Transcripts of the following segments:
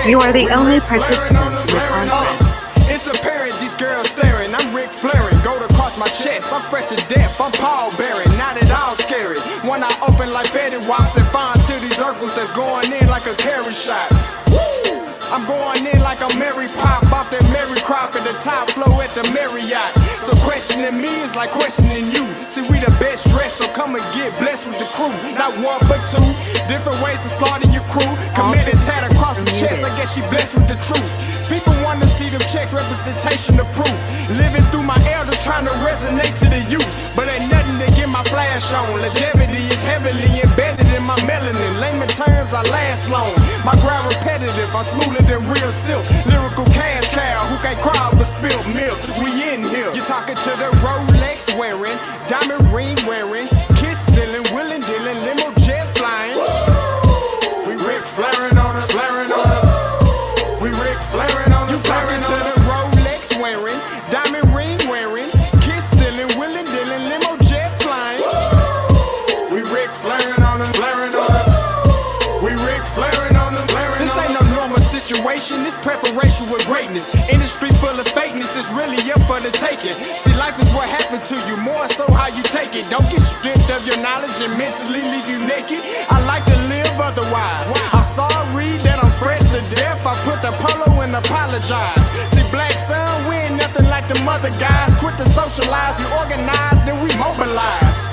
You are the only participant in the conference. It's apparent these girls staring. I'm Ric Flairing, gold across my chest. I'm fresh to death, I'm Paul Bearing. Not at all scary. When I open like Betty Wops, they find to these Urkels that's going in like a carry shot. Woo! I'm going in like a Mary Pop off that Mary Crop at the top flow at the Marriott. So questioning me is like questioning you. See, we the best dressed, so come and get blessed with the crew. Not one but two, different ways to slaughter your crew. Committed tat across the chest, I guess she blessed with the truth. People want to see them checks, representation of proof. Living through my elders trying to resonate to the youth. But ain't nothing to get my flash on. Longevity is heavily embedded in my melanin. Layman terms, I last long. My grind repetitive, I'm smoother than real silk. Lyrical cash cow who can't cry over spilled milk. We in here. You're talking to the Rolex wearing, diamond ring wearing, kiss stealing, willing dealing, limo jet flying. We Ric Flairing on us, flaring on us. We Ric Flairing on us, flaring on us. You talking to the Rolex wearing, diamond ring wearing, kiss stealing, willing dealing, limo jet flying. We Ric Flairing on us, flaring on us. We Ric Flairing on us, flaring on us. This ain't no normal situation, this preparation with greatness. Industry full of fakeness, it's really up for the taking. See, life is what happened to you, more so how you take it. Don't get stripped of your knowledge and mentally leave you naked. I like to live otherwise. I'm sorry that I'm fresh to death. I put the polo and apologize. See, Black Sun, we ain't nothing like the mother guys. Quit to socialize, we organize, then we mobilize.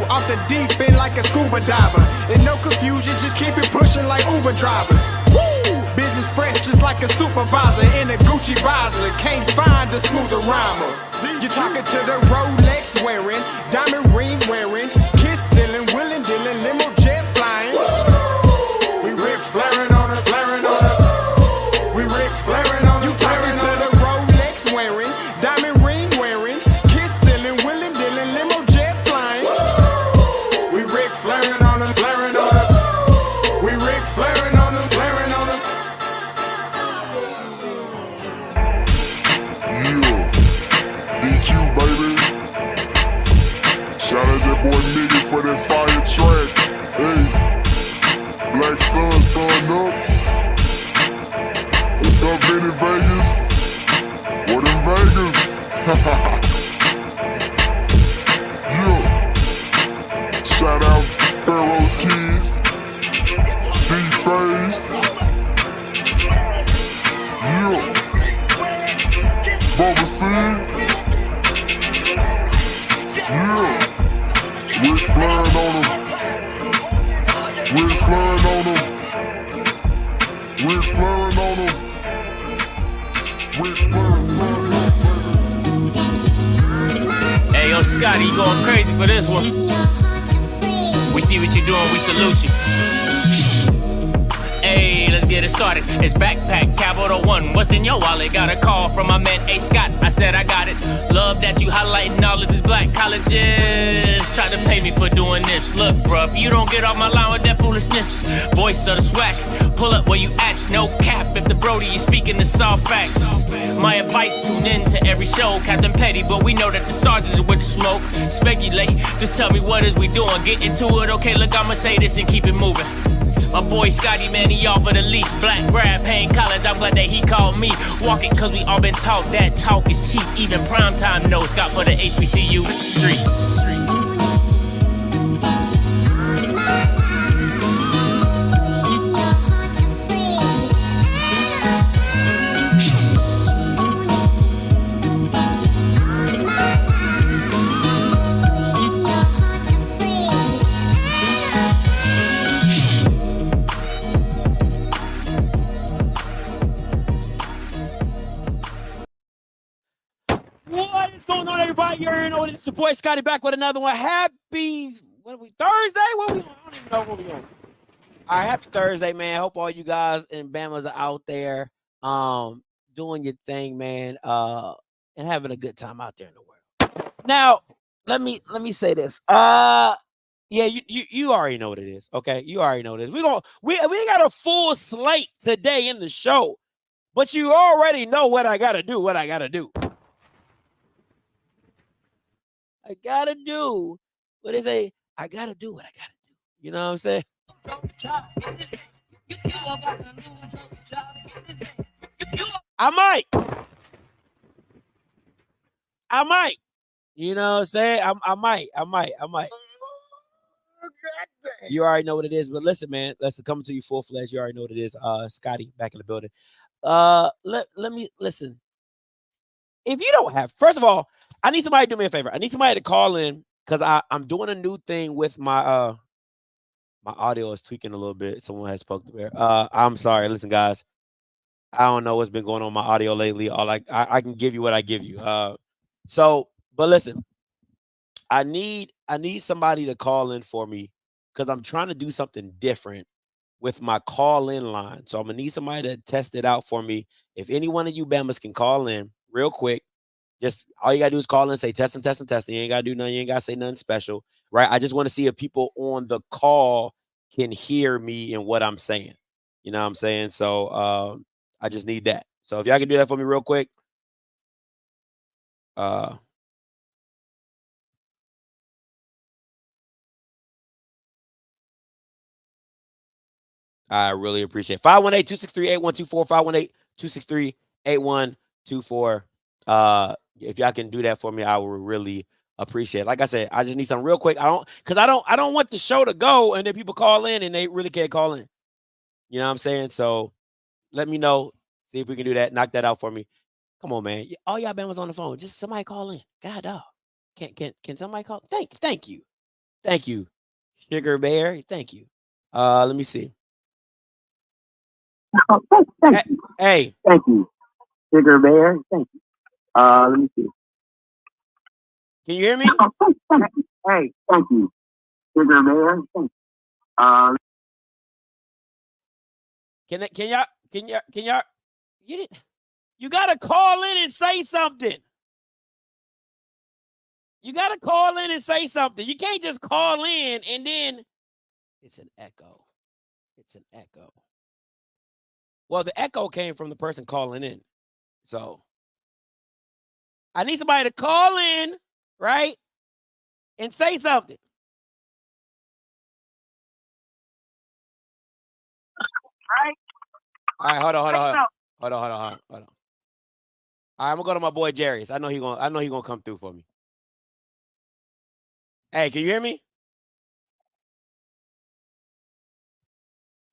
Off the deep end like a scuba diver. And no confusion, just keep it pushing like Uber drivers. Woo! Business fresh just like a supervisor in a Gucci visor. Can't find a smoother rhymer. You're talking to the Rolex wearing, diamond ring wearing, kiss stealing, willing dealing, limo jet flying. We Ric Flairing on us, flaring on us. We Ric Flairing on us. You talking to the Rolex wearing, diamond ring wearing, kiss stealing, willing dealing, limo jet flying. We Ric Flairing on us, flaring on us. We Ric Flairing on us, flaring on us. Yeah, DQ baby. Shout out that boy Nigga for that fire track. Hey, Black Sun, sun up. What's up, Vinny Vegas? What in Vegas? Yeah. Shout out Pharaoh's Kids, D-Phase. Yeah. Bubba C. Yeah. Ric Flairing on them. Ric Flairing on them. Ric Flairing on them. Ric Flairing, son. Hey, yo, Scotty, you going crazy for this one. We see what you're doing, we salute you. Hey, let's get it started. It's Backpack Capital One. What's in your wallet? Got a call from my man A. Scott. I said I got it. Love that you highlighting all of these black colleges. Try to pay me for doing this. Look, bruh, if you don't get off my line with that foolishness, voice of the swag, pull up where you at. No cap if the Brody is speaking the soft facts. My advice, tune in to every show. Captain Petty, but we know that the sergeants are with the smoke. Speculate, just tell me what is we doing. Get into it, okay, look, I'ma say this and keep it moving. My boy Scotty, man, he off of the leash. Black grad, paying college, I'm glad that he called me. Walking cause we all been taught that talk is cheap. Even primetime knows Scott for the HBCU streets. What is going on, everybody? You already know it's your boy Scotty back with another one. Happy Thursday? What we on? I don't even know what we on. All right, happy Thursday, man. Hope all you guys and Bamas are out there doing your thing, man, and having a good time out there in the world. Now, let me say this. Yeah, you already know what it is. Okay, you already know this. We got a full slate today in the show, but you already know what I gotta do. I gotta do what they say. I gotta do what I gotta do. You know what I'm saying? I might. You know what I'm saying? I might. You already know what it is. But listen, man, listen, coming to you full-fledged. You already know what it is. Scotty back in the building. Let me listen. If you don't have, first of all, I need somebody to do me a favor. I need somebody to call in because I'm doing a new thing with my my audio is tweaking a little bit. Someone has spoke to me. I'm sorry. Listen, guys. I don't know what's been going on with my audio lately. All I can give you what I give you. But listen, I need somebody to call in for me because I'm trying to do something different with my call-in line. So I'm gonna need somebody to test it out for me. If any one of you Bamas can call in real quick, just all you gotta do is call in and say testing. You ain't gotta do nothing, you ain't gotta say nothing special, right? I just want to see if people on the call can hear me and what I'm saying. You know what I'm saying? So I just need that. So if y'all can do that for me real quick. I really appreciate it. 518-263-8124, 518-263-8124. If y'all can do that for me, I will really appreciate it. Like I said, I just need something real quick. I don't want the show to go and then people call in and they really can't call in. You know what I'm saying? So let me know. See if we can do that. Knock that out for me. Come on, man. All y'all Bama's on the phone. Just somebody call in. God, dog. Can somebody call? Thank you. Sugar Bear. Thank you. Let me see. Hey. Thank you, Sugar Bear. Thank you. Let me see. Can you hear me? Hey, thank you, Sugar Bear. Thank you. Can y'all? You gotta call in and say something. You can't just call in and then it's an echo. Well, the echo came from the person calling in. So I need somebody to call in, right? And say something. All right, hold on. All right, I'm gonna go to my boy Jerry's. I know he gonna come through for me. Hey, can you hear me?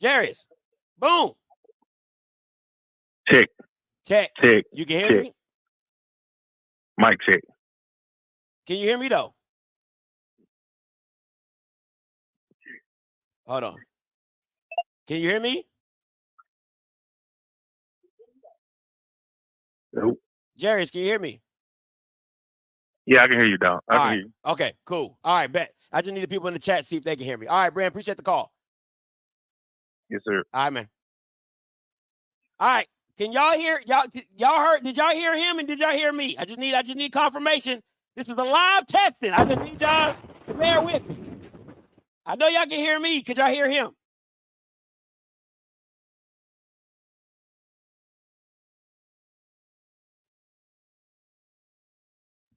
Jerry's. Boom. Check. You can hear me? Mic check. Can you hear me though? Hold on. Can you hear me? Nope. Jerry's, can you hear me? Yeah, I can hear you, dog. I can hear you. Okay, cool. All right, bet. I just need the people in the chat to see if they can hear me. All right, Brand, appreciate the call. Yes, sir. All right, man. All right. Can y'all hear? Y'all heard? Did y'all hear him and did y'all hear me? I just need confirmation. This is a live testing. I just need y'all to bear with me. I know y'all can hear me. Could y'all hear him?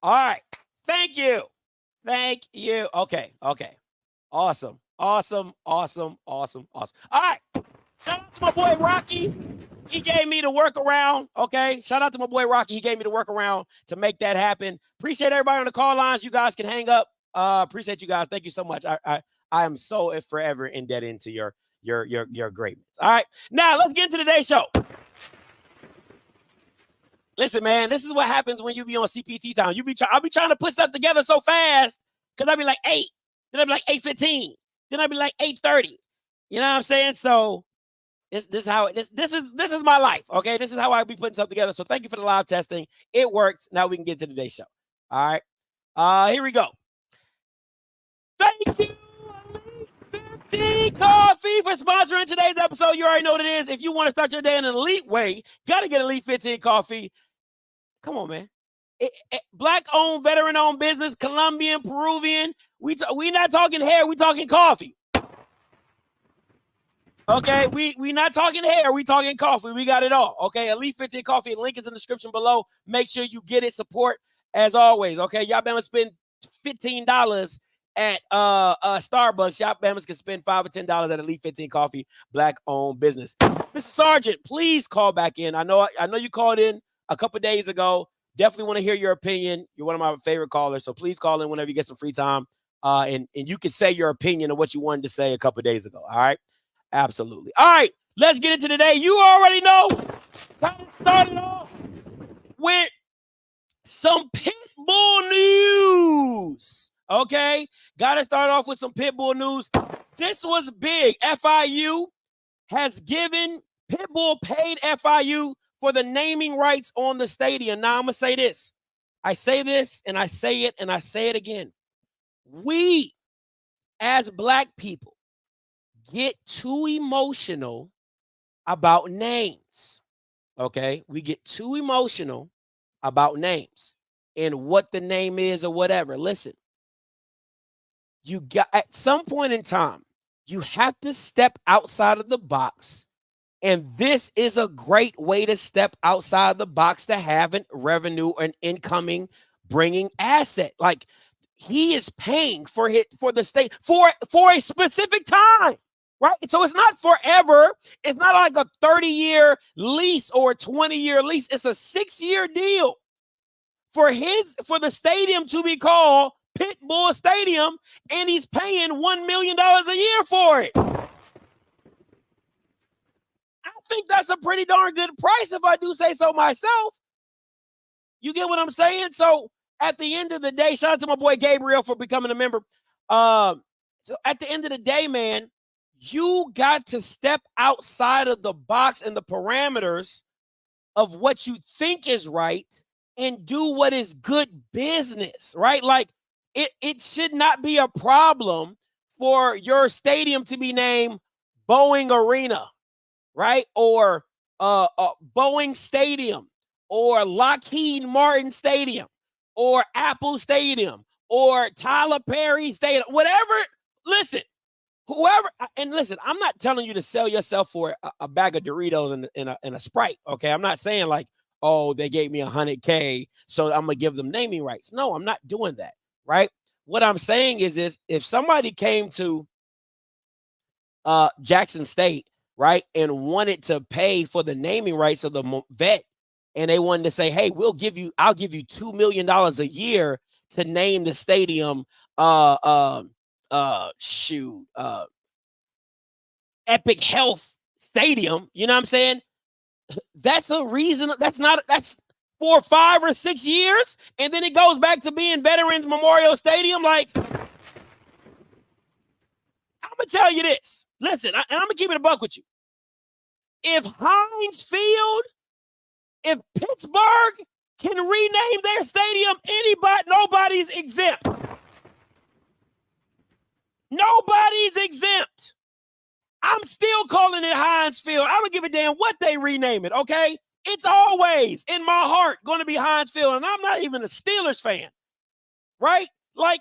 All right. Thank you. Okay. Awesome. All right. Shout out to my boy Rocky. He gave me the workaround. Okay. Shout out to my boy Rocky. He gave me the workaround to make that happen. Appreciate everybody on the call lines. You guys can hang up. Appreciate you guys. Thank you so much. I am so forever indebted to your greatness. All right. Now let's get into today's show. Listen, man, this is what happens when you be on CPT time. I'll be trying to put stuff together so fast because I'll be like 8, then I'll be like 8:15, then I'll be like 8:30. You know what I'm saying? So this is my life. Okay, this is how I be putting stuff together. So thank you for the live testing. It works. Now we can get to today's show. All right. Here we go. Thank you, Elite 15 Coffee, for sponsoring today's episode. You already know what it is. If you want to start your day in an elite way, gotta get Elite 15 Coffee. Come on, man. Black-owned, veteran-owned business, Colombian, Peruvian. We not talking hair. We talking coffee. Okay, we not talking hair. We talking coffee. We got it all. Okay, Elite 15 Coffee. Link is in the description below. Make sure you get it. Support as always. Okay, y'all better spend $15 at Starbucks. Shop Bama's can spend $5 or $10 at Elite 15 Coffee, Black-owned business. Mr. Sergeant, please call back in. I know you called in a couple days ago. Definitely want to hear your opinion. You're one of my favorite callers, so please call in whenever you get some free time. And you can say your opinion of what you wanted to say a couple days ago. All right, absolutely. All right, let's get into today. You already know. Got it started off with some Pitbull news. Okay, got to start off with some Pitbull news. This was big. FIU has given Pitbull paid FIU for the naming rights on the stadium. Now, I'm going to say this. I say this, and I say it, and I say it again. We, as Black people, get too emotional about names. Okay? We get too emotional about names and what the name is or whatever. Listen, you got at some point in time, you have to step outside of the box. And this is a great way to step outside the box to have an revenue and incoming bringing asset. Like, he is paying for the state for a specific time, right? So it's not forever. It's not like a 30-year lease or a 20-year lease. It's a 6-year deal for the stadium to be called Pitbull Stadium, and he's paying $1 million a year for it. I think that's a pretty darn good price if I do say so myself. You get what I'm saying? So at the end of the day, shout out to my boy Gabriel for becoming a member. So at the end of the day, man, you got to step outside of the box and the parameters of what you think is right and do what is good business, right? Like, it should not be a problem for your stadium to be named Boeing Arena, right? Or Boeing Stadium, or Lockheed Martin Stadium, or Apple Stadium, or Tyler Perry Stadium, whatever. Listen, whoever, and listen, I'm not telling you to sell yourself for a bag of Doritos and a Sprite, okay? I'm not saying like, oh, they gave me $100K, so I'm gonna give them naming rights. No, I'm not doing that, right? What I'm saying is this: if somebody came to Jackson State, right, and wanted to pay for the naming rights of the vet, and they wanted to say, hey, I'll give you $2 million a year to name the stadium Epic Health Stadium, you know what I'm saying? That's a reason. That's 4, 5, or 6 years, and then it goes back to being Veterans Memorial Stadium. Like, I'm gonna tell you this. Listen, I'm gonna keep it a buck with you. If Heinz Field, if Pittsburgh can rename their stadium, nobody's exempt. Nobody's exempt. I'm still calling it Heinz Field. I don't give a damn what they rename it, okay? It's always, in my heart, going to be Heinz Field, and I'm not even a Steelers fan, right? Like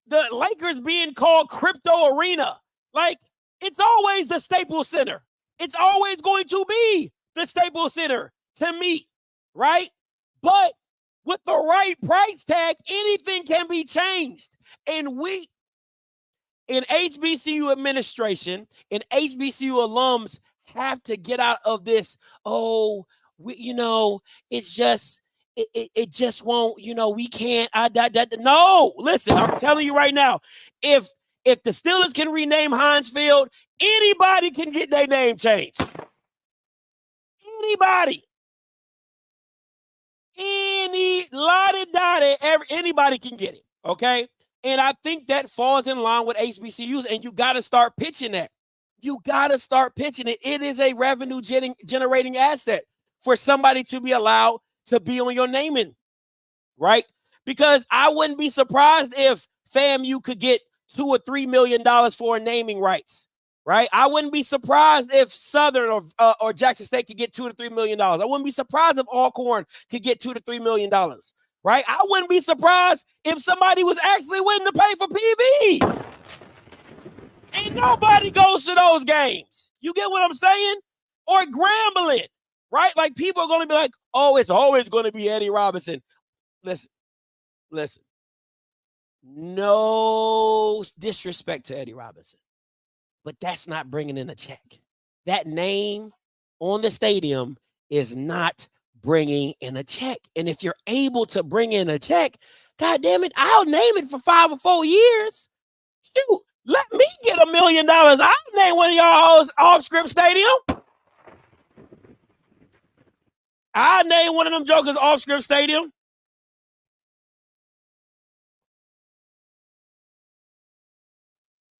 the Lakers being called Crypto Arena. Like, it's always the Staples Center. It's always going to be the Staples Center to me, right? But with the right price tag, anything can be changed. And we, in HBCU administration, and HBCU alums, have to get out of this, it's just, it just won't, we can't, no, listen, I'm telling you right now, if the Steelers can rename Heinz Field, anybody can get their name changed. Anybody. Anybody can get it, okay? And I think that falls in line with HBCUs, and you got to start pitching that. You got to start pitching it. It is a revenue generating asset for somebody to be allowed to be on your naming, right? Because I wouldn't be surprised if FAMU could get $2 or $3 million for naming rights, right? I wouldn't be surprised if Southern or Jackson State could get $2 to $3 million. I wouldn't be surprised if Alcorn could get $2 to $3 million, right? I wouldn't be surprised if somebody was actually willing to pay for PV. And nobody goes to those games. You get what I'm saying? Or Grambling, right? Like, people are going to be like, oh, it's always going to be Eddie Robinson. Listen. No disrespect to Eddie Robinson, but that's not bringing in a check. That name on the stadium is not bringing in a check. And if you're able to bring in a check, God damn it, I'll name it for 5 or 4 years. Shoot, let me get $1 million. I'll name one of y'all's off-script stadium. I'll name one of them jokers off-script stadium.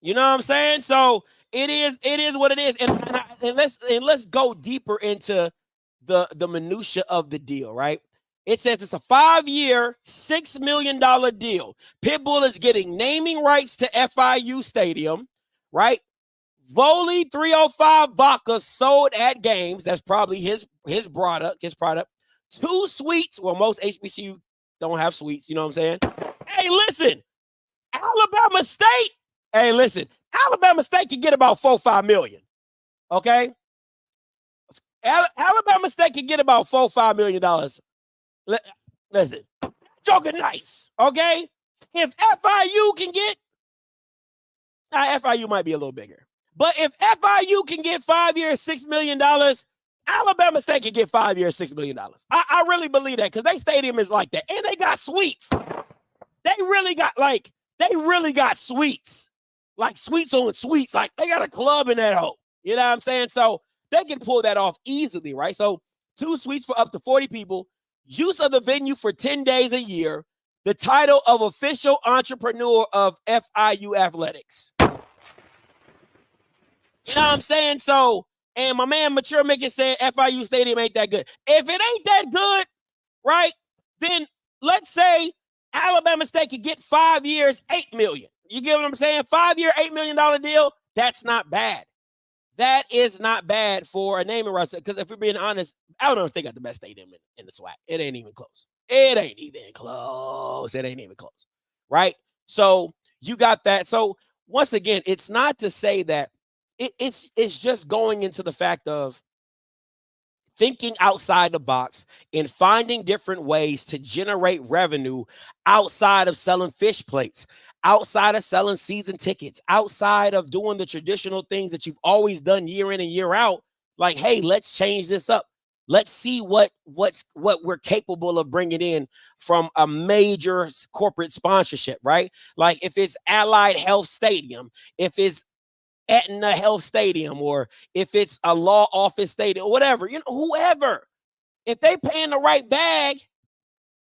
You know what I'm saying? So it is what it is. And let's go deeper into the minutia of the deal, right? It says it's a 5-year, $6 million deal. Pitbull is getting naming rights to FIU Stadium, right? Voli 305 vodka sold at games. That's probably his product. 2 suites. Well, most HBCU don't have suites. You know what I'm saying? Hey, listen, Alabama State. Hey, listen, Alabama State can get about $4-5 million. Okay, Alabama State can get about $4-5 million. Listen, joking nice. Okay, if FIU can get, FIU might be a little bigger, but if FIU can get 5 years, $6 million, Alabama State can get 5 years, $6 million. I really believe that because their stadium is like that, and they got suites. They really got suites. Like suites on suites. Like they got a club in that hole. You know what I'm saying? So they can pull that off easily, right? So 2 suites for up to 40 people, use of the venue for 10 days a year, the title of official entrepreneur of FIU athletics. You know what I'm saying? So, and my man Mature Mickey said FIU Stadium ain't that good. If it ain't that good, right, then let's say Alabama State could get 5 years, $8 million. You get what I'm saying? 5-year, $8 million deal. That's not bad. That is not bad for a naming rights. Because if we're being honest, I don't know if they got the best stadium in the SWAC. It ain't even close. It ain't even close. Right? So you got that. So once again, it's not to say that it's just going into the fact of thinking outside the box and finding different ways to generate revenue outside of selling fish plates, outside of selling season tickets, outside of doing the traditional things that you've always done year in and year out. Like, hey, let's change this up. Let's see what we're capable of bringing in from a major corporate sponsorship, right? Like if it's Allied Health Stadium, if it's Aetna Health Stadium, or if it's a law office stadium, or whatever, you know, whoever, if they paying the right bag,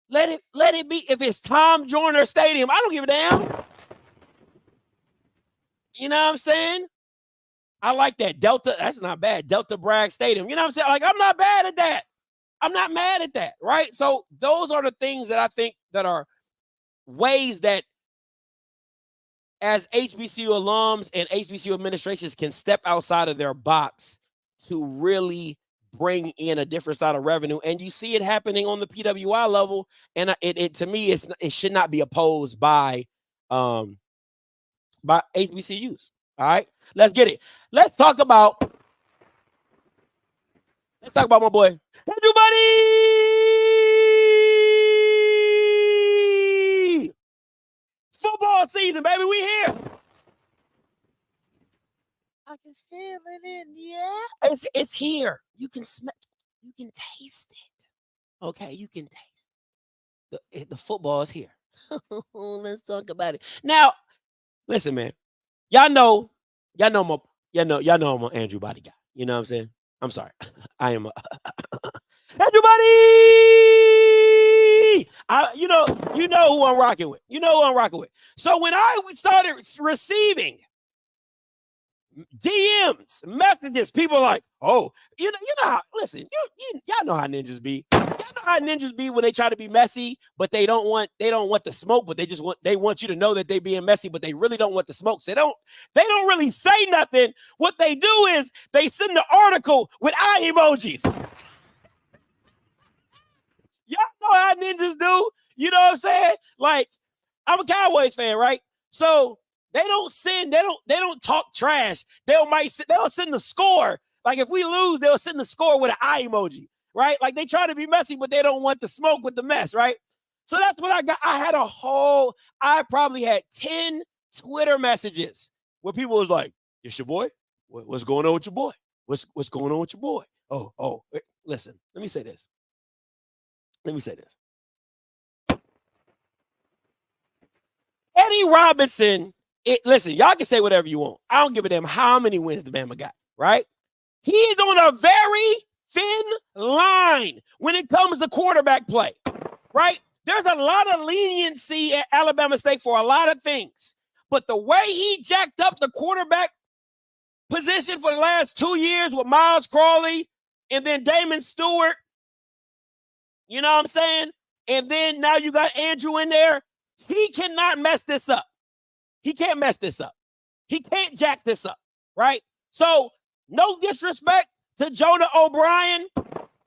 let it be. If it's Tom Joyner Stadium, I don't give a damn. You know what I'm saying? I like that. Delta, that's not bad. Delta Bragg Stadium. You know what I'm saying? Like, I'm not bad at that. I'm not mad at that, right? So those are the things that I think that are ways that as HBCU alums and HBCU administrations can step outside of their box to really bring in a different side of revenue. And you see it happening on the PWI level. And it to me, it should not be opposed by HBCUs. All right, let's get it. Let's talk about my boy. Andrew Buddy! Football season, baby. We here. I can feel it in the air. It's here. You can smell. You can taste it. Okay, you can taste it. The football is here. Let's talk about it now. Listen, man. Y'all know I'm an Andrew Buddy guy. You know what I'm saying? I'm sorry. I am a Andrew Buddy. You know who I'm rocking with. So when I started receiving DMs, messages, people like, oh, you know how, listen, y'all know how ninjas be. Y'all know how ninjas be when they try to be messy, but they don't want the smoke, but they want you to know that they being messy, but they really don't want the smoke. So they don't really say nothing. What they do is they send the article with eye emojis. Y'all know how ninjas do. You know what I'm saying? Like, I'm a Cowboys fan, right? So they don't talk trash. They'll send the score. Like if we lose, they'll send the score with an eye emoji, right? Like they try to be messy, but they don't want the smoke with the mess, right? So that's what I got. I probably had 10 Twitter messages where people was like, it's your boy? What's going on with your boy? What's going on with your boy? Oh, listen, let me say this. Eddie Robinson, listen, y'all can say whatever you want. I don't give a damn how many wins the Bama got, right? He's on a very thin line when it comes to quarterback play, right? There's a lot of leniency at Alabama State for a lot of things. But the way he jacked up the quarterback position for the last 2 years with Miles Crawley and then Damon Stewart, you know what I'm saying? And then now you got Andrew in there. He cannot mess this up. He can't mess this up. He can't jack this up, right? So no disrespect to Jonah O'Brien.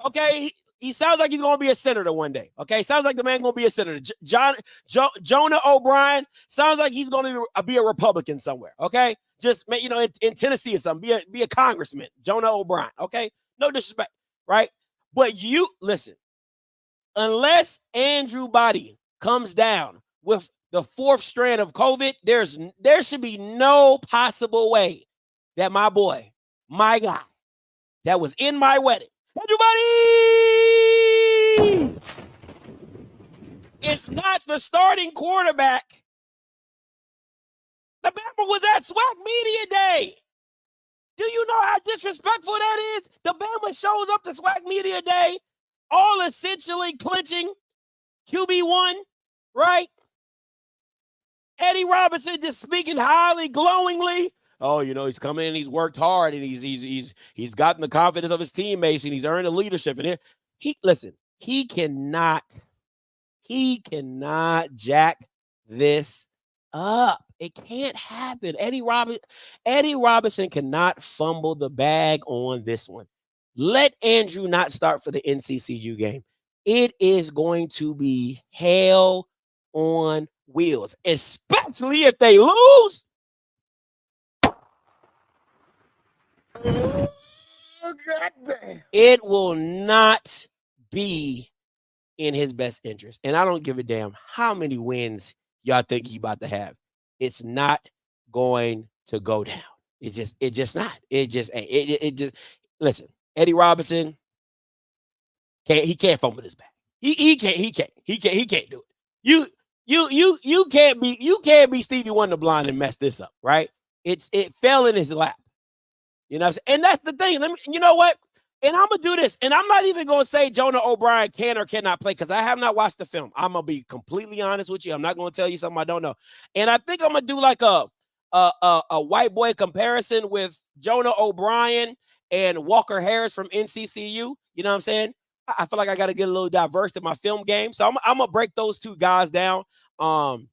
Okay, he sounds like he's going to be a senator one day. Okay, sounds like the man going to be a senator. Jonah O'Brien sounds like he's going to be a Republican somewhere. Okay, just in Tennessee or something, be a congressman. Jonah O'Brien. Okay, no disrespect, right? But you listen, unless Andrew Body comes down with the 4th strand of COVID, there should be no possible way that my boy, my guy, that was in my wedding, everybody, it's not the starting quarterback. The Bama was at SWAC Media Day. Do you know how disrespectful that is? The Bama shows up to SWAC Media Day, all essentially clinching QB1, right? Eddie Robinson just speaking highly, glowingly. Oh, he's come in, he's worked hard, and he's gotten the confidence of his teammates, and he's earned the leadership. And he cannot jack this up. It can't happen. Eddie Robinson cannot fumble the bag on this one. Let Andrew not start for the NCCU game. It is going to be hell on wheels, especially if they lose. Oh, goddamn. It will not be in his best interest. And I don't give a damn how many wins y'all think he about to have. It's not going to go down. It just not. It just listen, Eddie Robinson can't fumble this back. He can't do it. You can't be Stevie Wonder blind and mess this up, right? It fell in his lap. You know what I'm saying? And that's the thing. You know what? And I'm going to do this. And I'm not even going to say Jonah O'Brien can or cannot play because I have not watched the film. I'm going to be completely honest with you. I'm not going to tell you something I don't know. And I think I'm going to do like a white boy comparison with Jonah O'Brien and Walker Harris from NCCU. You know what I'm saying? I feel like I got to get a little diverse in my film game. So I'm going to break those two guys down. Because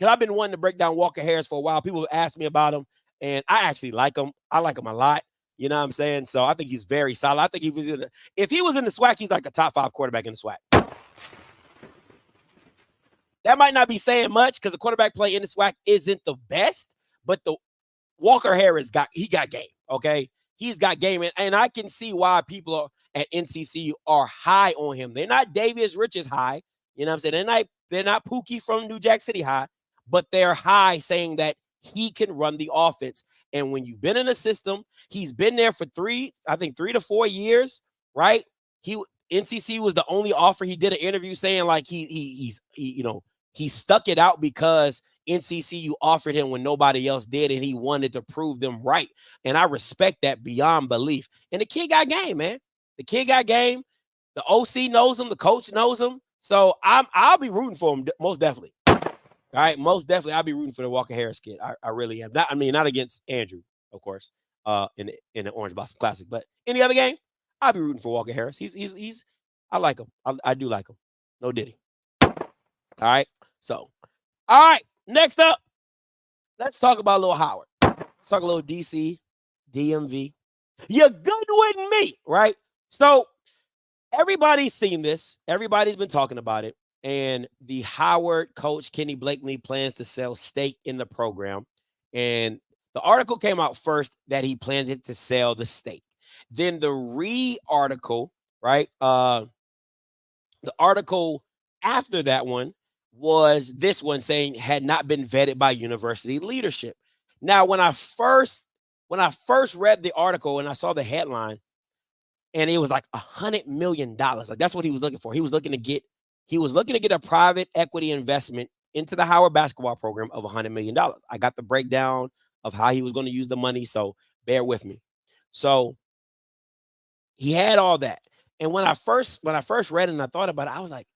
I've been wanting to break down Walker Harris for a while. People have asked me about him. And I actually like him. I like him a lot. You know what I'm saying? So I think he's very solid. I think if he was in the SWAC, he's like a top 5 quarterback in the SWAC. That might not be saying much because the quarterback play in the SWAC isn't the best, but the Walker Harris got game. Okay. He's got game. And I can see why people at NCCU are high on him. They're not Davius Richards high. You know what I'm saying? They're not Pookie from New Jack City high, but they're high saying that he can run the offense. And when you've been in a system, he's been there for 3 to 4 years, right? NCC was the only offer. He did an interview saying like he stuck it out because NCCU offered him when nobody else did, and he wanted to prove them right. And I respect that beyond belief. And the kid got game, man. The kid got game. The OC knows him. The coach knows him. So I'll be rooting for him most definitely. All right, most definitely, I'll be rooting for the Walker Harris kid. I really am. Not against Andrew, of course, in the Orange Blossom Classic, but any other game, I'll be rooting for Walker Harris. I like him. I do like him. No Diddy. All right. So, all right. Next up, let's talk about Lil Howard. Let's talk a little DC, DMV. You're good with me, right? So everybody's seen this. Everybody's been talking about it. And the Howard coach, Kenny Blakely, plans to sell stake in the program. And the article came out first that he planned to sell the stake. Then the article, right? The article after that one was this one saying had not been vetted by university leadership. Now, when I first read the article and I saw the headline, and it was like $100 million, like that's what he was looking for. He was looking to get a private equity investment into the Howard basketball program of $100 million. I got the breakdown of how he was going to use the money, so bear with me. So he had all that. And when I first read it and I thought about it, I was like,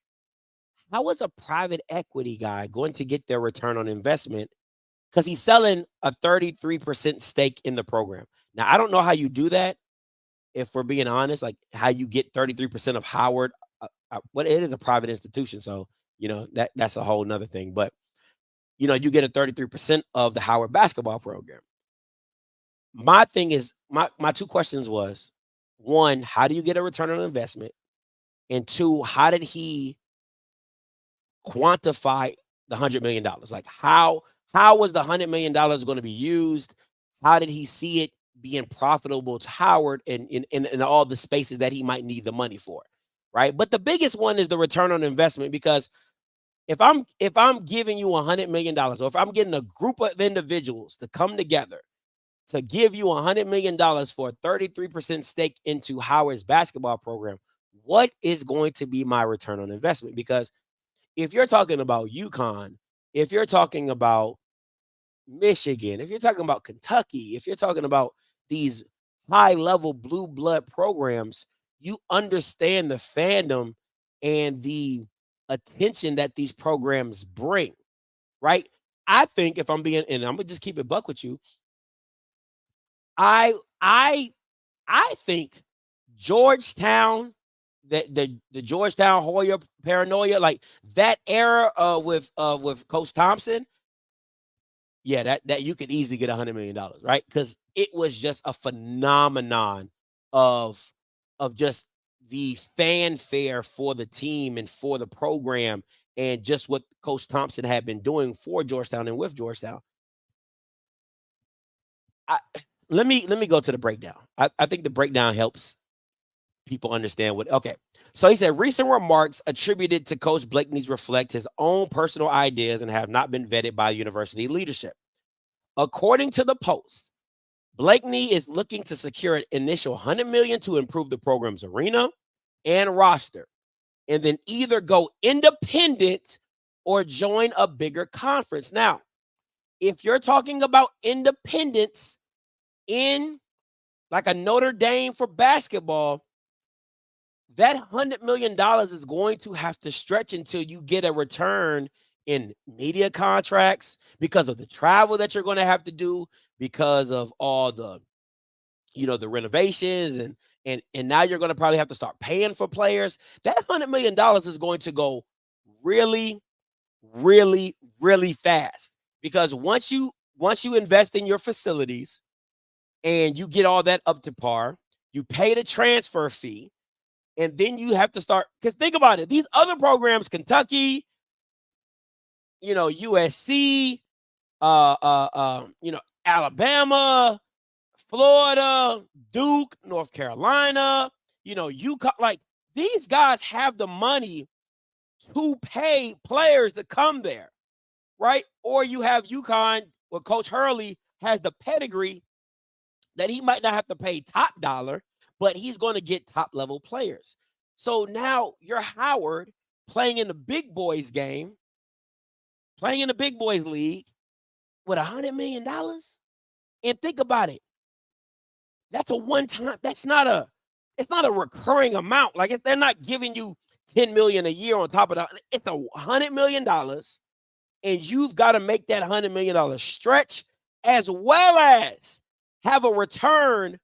how is a private equity guy going to get their return on investment? Because he's selling a 33% stake in the program. Now, I don't know how you do that, if we're being honest, like how you get 33% of Howard. But it is a private institution, so that's a whole nother thing. But you get a 33% of the Howard basketball program. My thing is, my two questions was, one, how do you get a return on investment? And two, how did he quantify the $100 million? Like how was the $100 million going to be used? How did he see it being profitable to Howard and in all the spaces that he might need the money for? Right. But the biggest one is the return on investment, because if I'm giving you $100 million, or if I'm getting a group of individuals to come together to give you $100 million for a 33% stake into Howard's basketball program, what is going to be my return on investment? Because if you're talking about UConn, if you're talking about Michigan, if you're talking about Kentucky, if you're talking about these high-level blue blood programs, you understand the fandom and the attention that these programs bring, right? I think if I'm being, and I'm gonna just keep it buck with you, I think Georgetown, the Georgetown Hoya paranoia, like that era with Coach Thompson, yeah, that you could easily get $100 million, right? Because it was just a phenomenon of just the fanfare for the team and for the program, and just what Coach Thompson had been doing for Georgetown and with Georgetown. Let me go to the breakdown. I think the breakdown helps people understand what. Okay, so he said recent remarks attributed to Coach Blakeney's reflect his own personal ideas and have not been vetted by university leadership. According to the Post, Blakeney is looking to secure an initial $100 million to improve the program's arena and roster, and then either go independent or join a bigger conference. Now, if you're talking about independence in like a Notre Dame for basketball, that $100 million is going to have to stretch until you get a return in media contracts, because of the travel that you're going to have to do, because of all the, the renovations, and now you're going to probably have to start paying for players. That $100 million is going to go really, really, really fast, because once you invest in your facilities and you get all that up to par, you pay the transfer fee, and then you have to start, because think about it, these other programs, Kentucky, USC, Alabama, Florida, Duke, North Carolina, UConn, like these guys have the money to pay players to come there, right? Or you have UConn, where Coach Hurley has the pedigree that he might not have to pay top dollar, but he's going to get top level players. So now you're Howard playing in the big boys game, playing in the big boys league with $100 million. And think about it. That's a one-time, it's not a recurring amount. Like they're not giving you $10 million a year on top of that. It's $100 million. And you've got to make that $100 million stretch, as well as have a return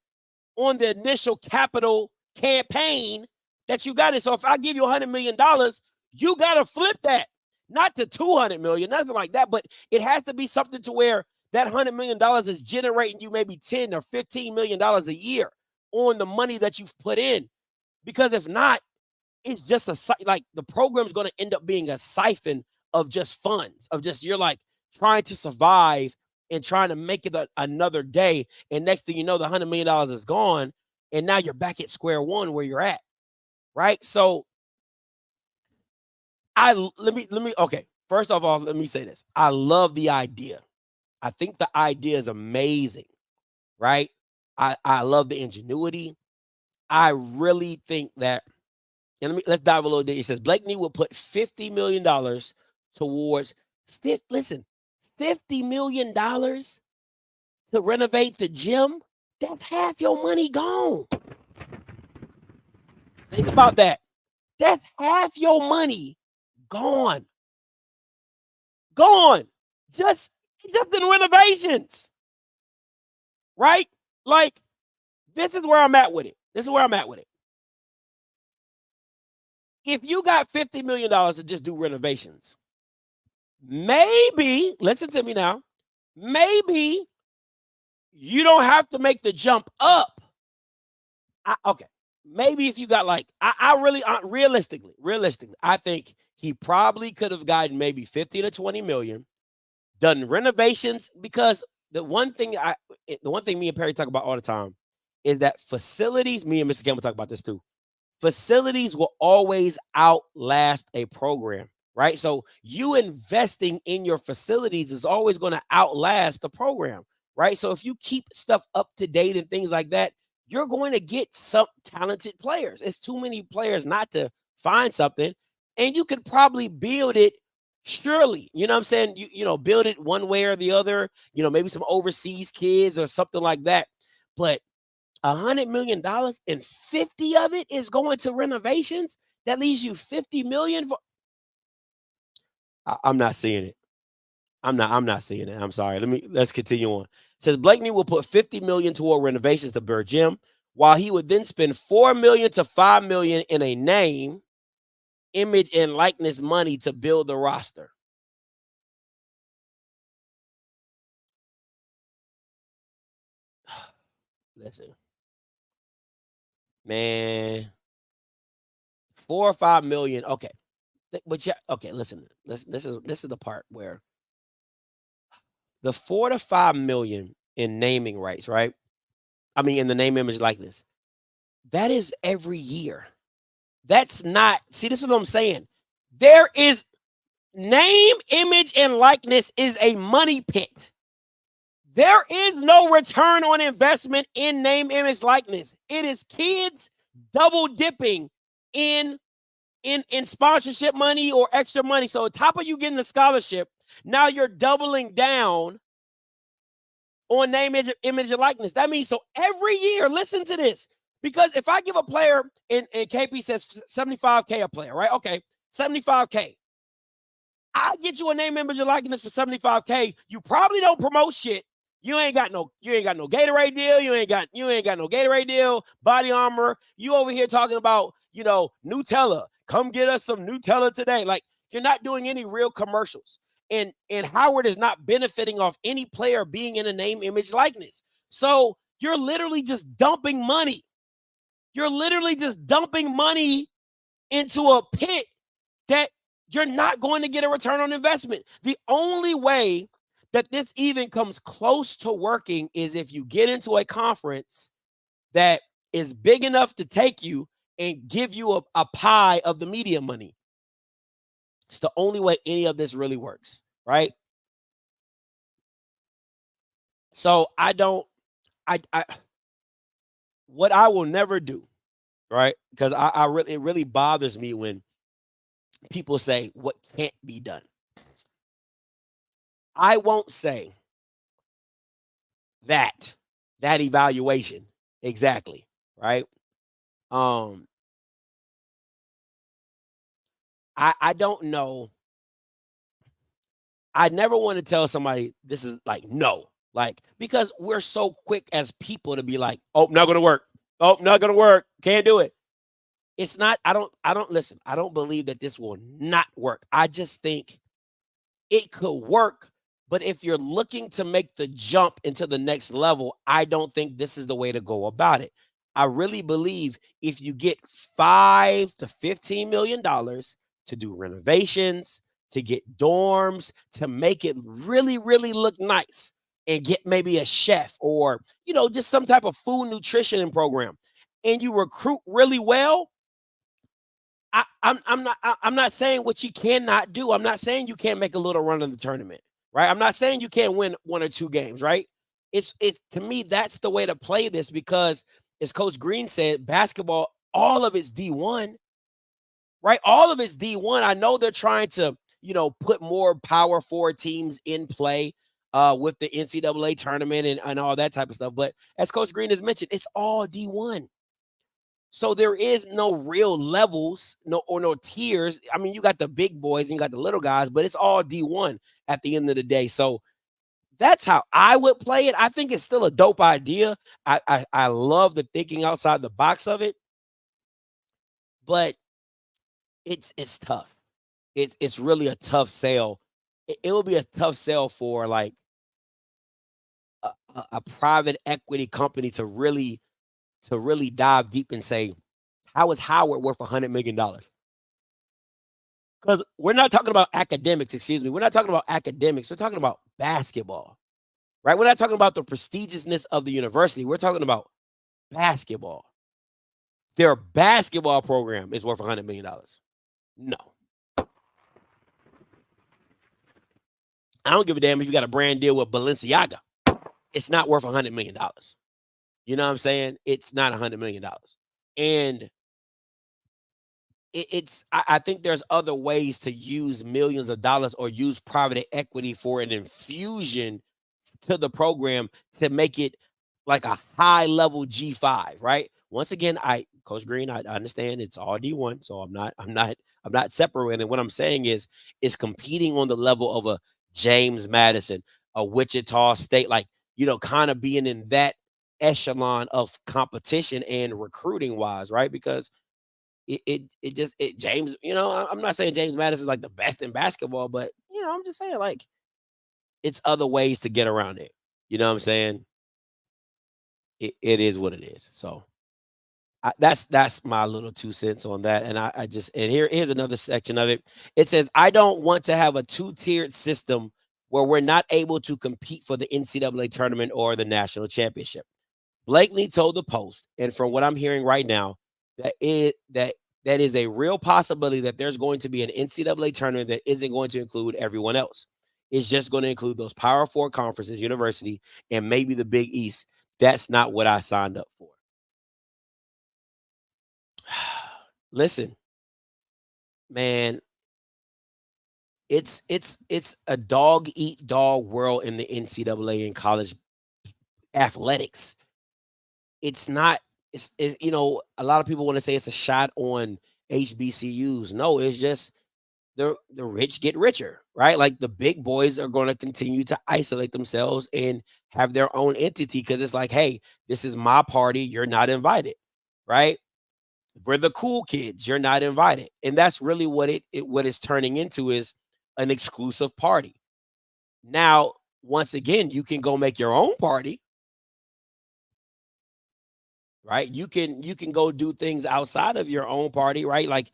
on the initial capital campaign that you got it. So if I give you $100 million, you got to flip that, not to $200 million, nothing like that, but it has to be something to where that $100 million is generating you maybe $10 or $15 million a year on the money that you've put in. Because if not, it's just like the program's going to end up being a siphon of just funds, of just, you're like trying to survive and trying to make it another day. And next thing you know, the $100 million is gone. And now you're back at square one where you're at. Right. So Okay. First of all, let me say this. I love the idea. I think the idea is amazing, right? I love the ingenuity. I really think that, and let's dive a little deeper. It says Blakeney will put $50 million towards, $50 million to renovate the gym. That's half your money gone. Think about that. That's half your money gone. Gone. Just in renovations. Right? Like, this is where I'm at with it. If you got $50 million to just do renovations, maybe, listen to me now, maybe you don't have to make the jump up. Okay. Maybe if you got like, realistically, I think he probably could have gotten maybe 15 or 20 million, done renovations, because the one thing me and Perry talk about all the time is that facilities, me and Mr. Campbell talk about this too, facilities will always outlast a program, right? So you investing in your facilities is always going to outlast the program, right? So if you keep stuff up to date and things like that, you're going to get some talented players. It's too many players not to find something, and you could probably build it. Surely, you know what I'm saying? You build it one way or the other, maybe some overseas kids or something like that. But $100 million and 50 of it is going to renovations. That leaves you 50 million. I'm not seeing it. I'm not seeing it. I'm sorry. Let's continue on. It says Blakeney will put 50 million toward renovations to Burr Gym, while he would then spend 4 million to 5 million in a name, image, and likeness money to build the roster. Listen, man, 4 or 5 million. Okay. But yeah, okay, listen. This is the part where the 4 to 5 million in naming rights, right? I mean, in the name, image, likeness. That is every year. That's not, see, this is what I'm saying. There is name, image, and likeness is a money pit. There is no return on investment in name, image, likeness. It is kids double dipping in sponsorship money or extra money. So on top of you getting the scholarship, now you're doubling down on name, image, and likeness. That means, so every year, listen to this, because if I give a player, and KP says $75K a player, right? Okay, $75K. I get you a name, image, and likeness for $75K. You probably don't promote shit. You ain't got no Gatorade deal. You ain't got no Gatorade deal, Body Armor. You over here talking about, Nutella. Come get us some Nutella today. Like, you're not doing any real commercials. And Howard is not benefiting off any player being in a name, image, likeness. So you're literally just dumping money. You're literally just dumping money into a pit that you're not going to get a return on investment. The only way that this even comes close to working is if you get into a conference that is big enough to take you and give you a pie of the media money. It's the only way any of this really works, right? So what I will never do, right? Because it really bothers me when people say what can't be done. I won't say that evaluation exactly, right? I don't know. I never want to tell somebody this is like, no, like, because we're so quick as people to be like, oh, not going to work. Oh, not going to work. Can't do it. It's not, I don't listen. I don't believe that this will not work. I just think it could work. But if you're looking to make the jump into the next level, I don't think this is the way to go about it. I really believe if you get $5 to $15 million to do renovations, to get dorms, to make it really, really look nice, and get maybe a chef or, just some type of food nutrition program, and you recruit really well, I'm not saying what you cannot do. I'm not saying you can't make a little run in the tournament, right? I'm not saying you can't win 1 or 2 games, right? It's to me, that's the way to play this, because as Coach Green said, basketball, all of it's D1, right? All of it's D1. I know they're trying to, put more power forward teams in play with the NCAA tournament and all that type of stuff. But as Coach Green has mentioned, it's all D1. So there is no real levels, no tiers. I mean, you got the big boys and you got the little guys, but it's all D1 at the end of the day. So that's how I would play it. I think it's still a dope idea. I love the thinking outside the box of it, but it's tough. It's really a tough sell. It will be a tough sell for like a private equity company to really dive deep and say, how is Howard worth $100 million? Because we're not talking about academics, excuse me. We're not talking about academics. We're talking about basketball, right? We're not talking about the prestigiousness of the university. We're talking about basketball. Their basketball program is worth $100 million. No. I don't give a damn if you got a brand deal with Balenciaga. It's not worth $100 million. You know what I'm saying? It's not $100 million. And I think there's other ways to use millions of dollars or use private equity for an infusion to the program to make it like a high level G5, right? Once again, Coach Green, I understand it's all D1, so I'm not separating. What I'm saying is it's competing on the level of a James Madison, a Wichita State, like, kind of being in that echelon of competition and recruiting wise, right? Because James, I'm not saying James Madison is like the best in basketball, but I'm just saying like it's other ways to get around it. You know what I'm saying? It is what it is. So that's my little 2 cents on that. And here's another section of it. It says, I don't want to have a 2-tiered system where we're not able to compete for the NCAA tournament or the national championship. Blakeney told the Post, and from what I'm hearing right now, that is a real possibility that there's going to be an NCAA tournament that isn't going to include everyone else. It's just going to include those Power 4 conferences, university, and maybe the Big East. That's not what I signed up for. Listen, man, it's a dog eat dog world in the NCAA and college athletics. It's not. A lot of people want to say it's a shot on HBCUs. No, it's just the rich get richer, right? Like the big boys are going to continue to isolate themselves and have their own entity because it's like, hey, this is my party. You're not invited, right? We're the cool kids. You're not invited. And that's really what what it's turning into, is an exclusive party. Now, once again, you can go make your own party, right? You can go do things outside of your own party, right? Like,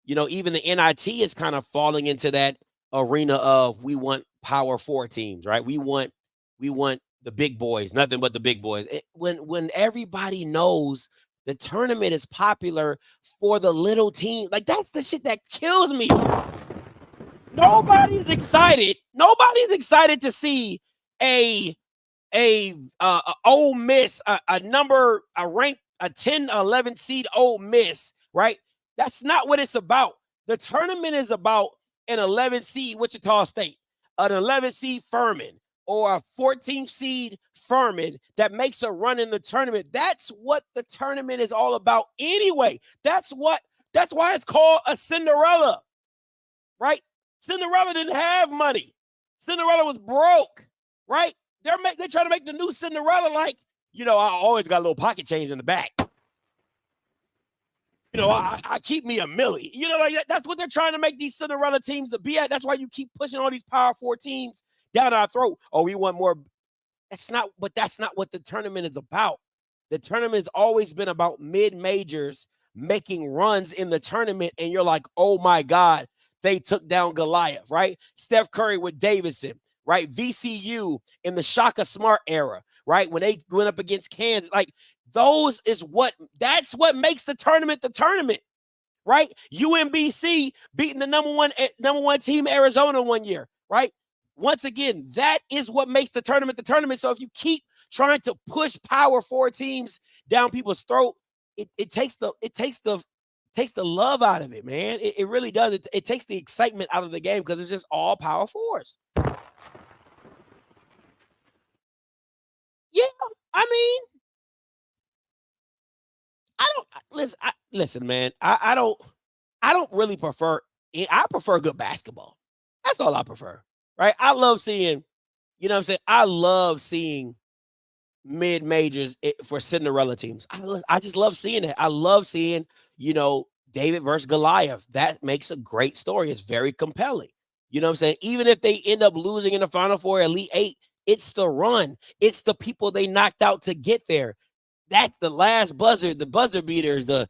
even the NIT is kind of falling into that arena of we want Power 4 teams, right? We want the big boys, nothing but the big boys. When everybody knows the tournament is popular for the little team, like that's the shit that kills me. Nobody's excited. Nobody's excited to see a Ole Miss, a ranked, a 10, 11 seed Ole Miss, right? That's not what it's about. The tournament is about an 11 seed Wichita State, an 11 seed Furman, or a 14 seed Furman that makes a run in the tournament. That's what the tournament is all about anyway. That's why it's called a Cinderella, right? Cinderella didn't have money. Cinderella was broke, right? They're trying to make the new Cinderella like, I always got a little pocket change in the back. I keep me a milli. Like that's what they're trying to make these Cinderella teams to be at. That's why you keep pushing all these Power 4 teams down our throat. Oh, we want more. That's not what the tournament is about. The tournament has always been about mid-majors making runs in the tournament, and you're like, oh my God, they took down Goliath, right? Steph Curry with Davidson, right? VCU in the Shaka Smart era, right? When they went up against Kansas, like that's what makes the tournament the tournament. right? UMBC beating the number one team, Arizona, one year, right? Once again, that is what makes the tournament the tournament. So if you keep trying to push Power 4 teams down people's throat, it takes the love out of it, man. It really does. It takes the excitement out of the game because it's just all Power 4s. Yeah, I mean, listen, man. I don't really prefer. I prefer good basketball. That's all I prefer, right? I love seeing, you know what I'm saying? I love seeing mid-majors for Cinderella teams. I just love seeing it. I love seeing, David versus Goliath. That makes a great story. It's very compelling. You know what I'm saying? Even if they end up losing in the Final Four, Elite Eight, it's the run. It's the people they knocked out to get there. That's the last buzzer, the buzzer beaters, the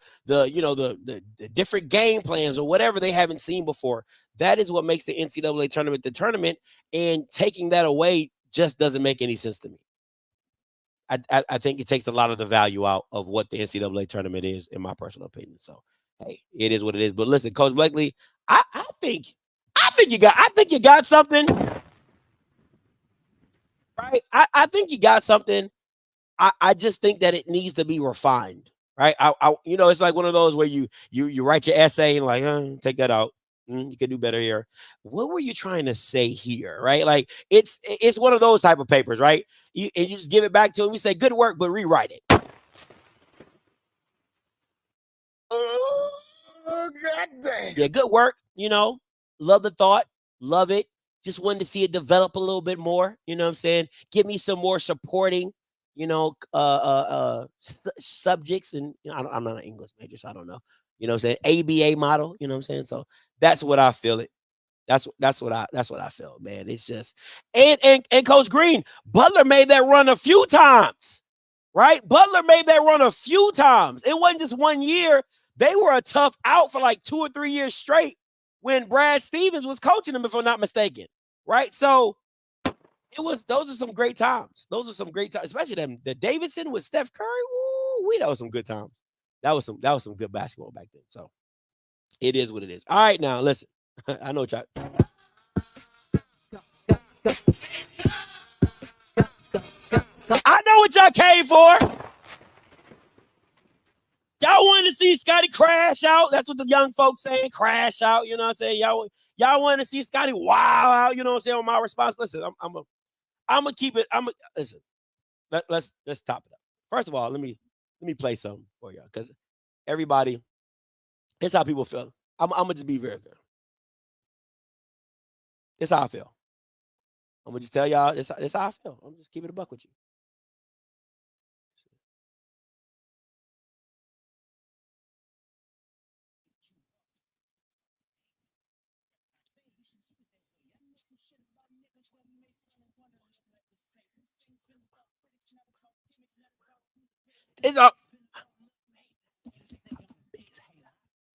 different game plans or whatever they haven't seen before. That is what makes the NCAA tournament the tournament, and taking that away just doesn't make any sense to me. I think it takes a lot of the value out of what the NCAA tournament is, in my personal opinion. So, hey, it is what it is. But listen, Coach Blakely, I think you got something, right? I think you got something. I just think that it needs to be refined, right? It's like one of those where you write your essay and like, take that out. You can do better here. What were you trying to say here, right? Like it's one of those type of papers, right? You just give it back to him. You say, good work, but rewrite it. Oh, goddamn. Yeah, good work. Love the thought. Love it. Just wanted to see it develop a little bit more. You know what I'm saying? Give me some more supporting, subjects. And I'm not an English major, so I don't know. You know what I'm saying? ABA model. You know what I'm saying? So that's what I feel it. That's what I feel, man. It's just and Coach Green, Butler made that run a few times, right? Butler made that run a few times. It wasn't just 1 year. They were a tough out for like 2 or 3 years straight when Brad Stevens was coaching them, if I'm not mistaken, right? So those are some great times. Those are some great times, especially the Davidson with Steph Curry. Woo, that was some good times. That was some good basketball back then. So it is what it is. All right, now listen. I know what y'all. I know what y'all came for. Y'all wanted to see Scotty crash out. That's what the young folks saying. Crash out. You know what I'm saying? Y'all wanted to see Scotty wow out. You know what I'm saying? On my response, listen, I'm gonna keep it. Listen. Let's top it up. First of all, let me play something for y'all because everybody. It's how people feel. I'm gonna just be very clear. This how I feel. I'm gonna just tell y'all this how I feel. I'm just keeping it a buck with you.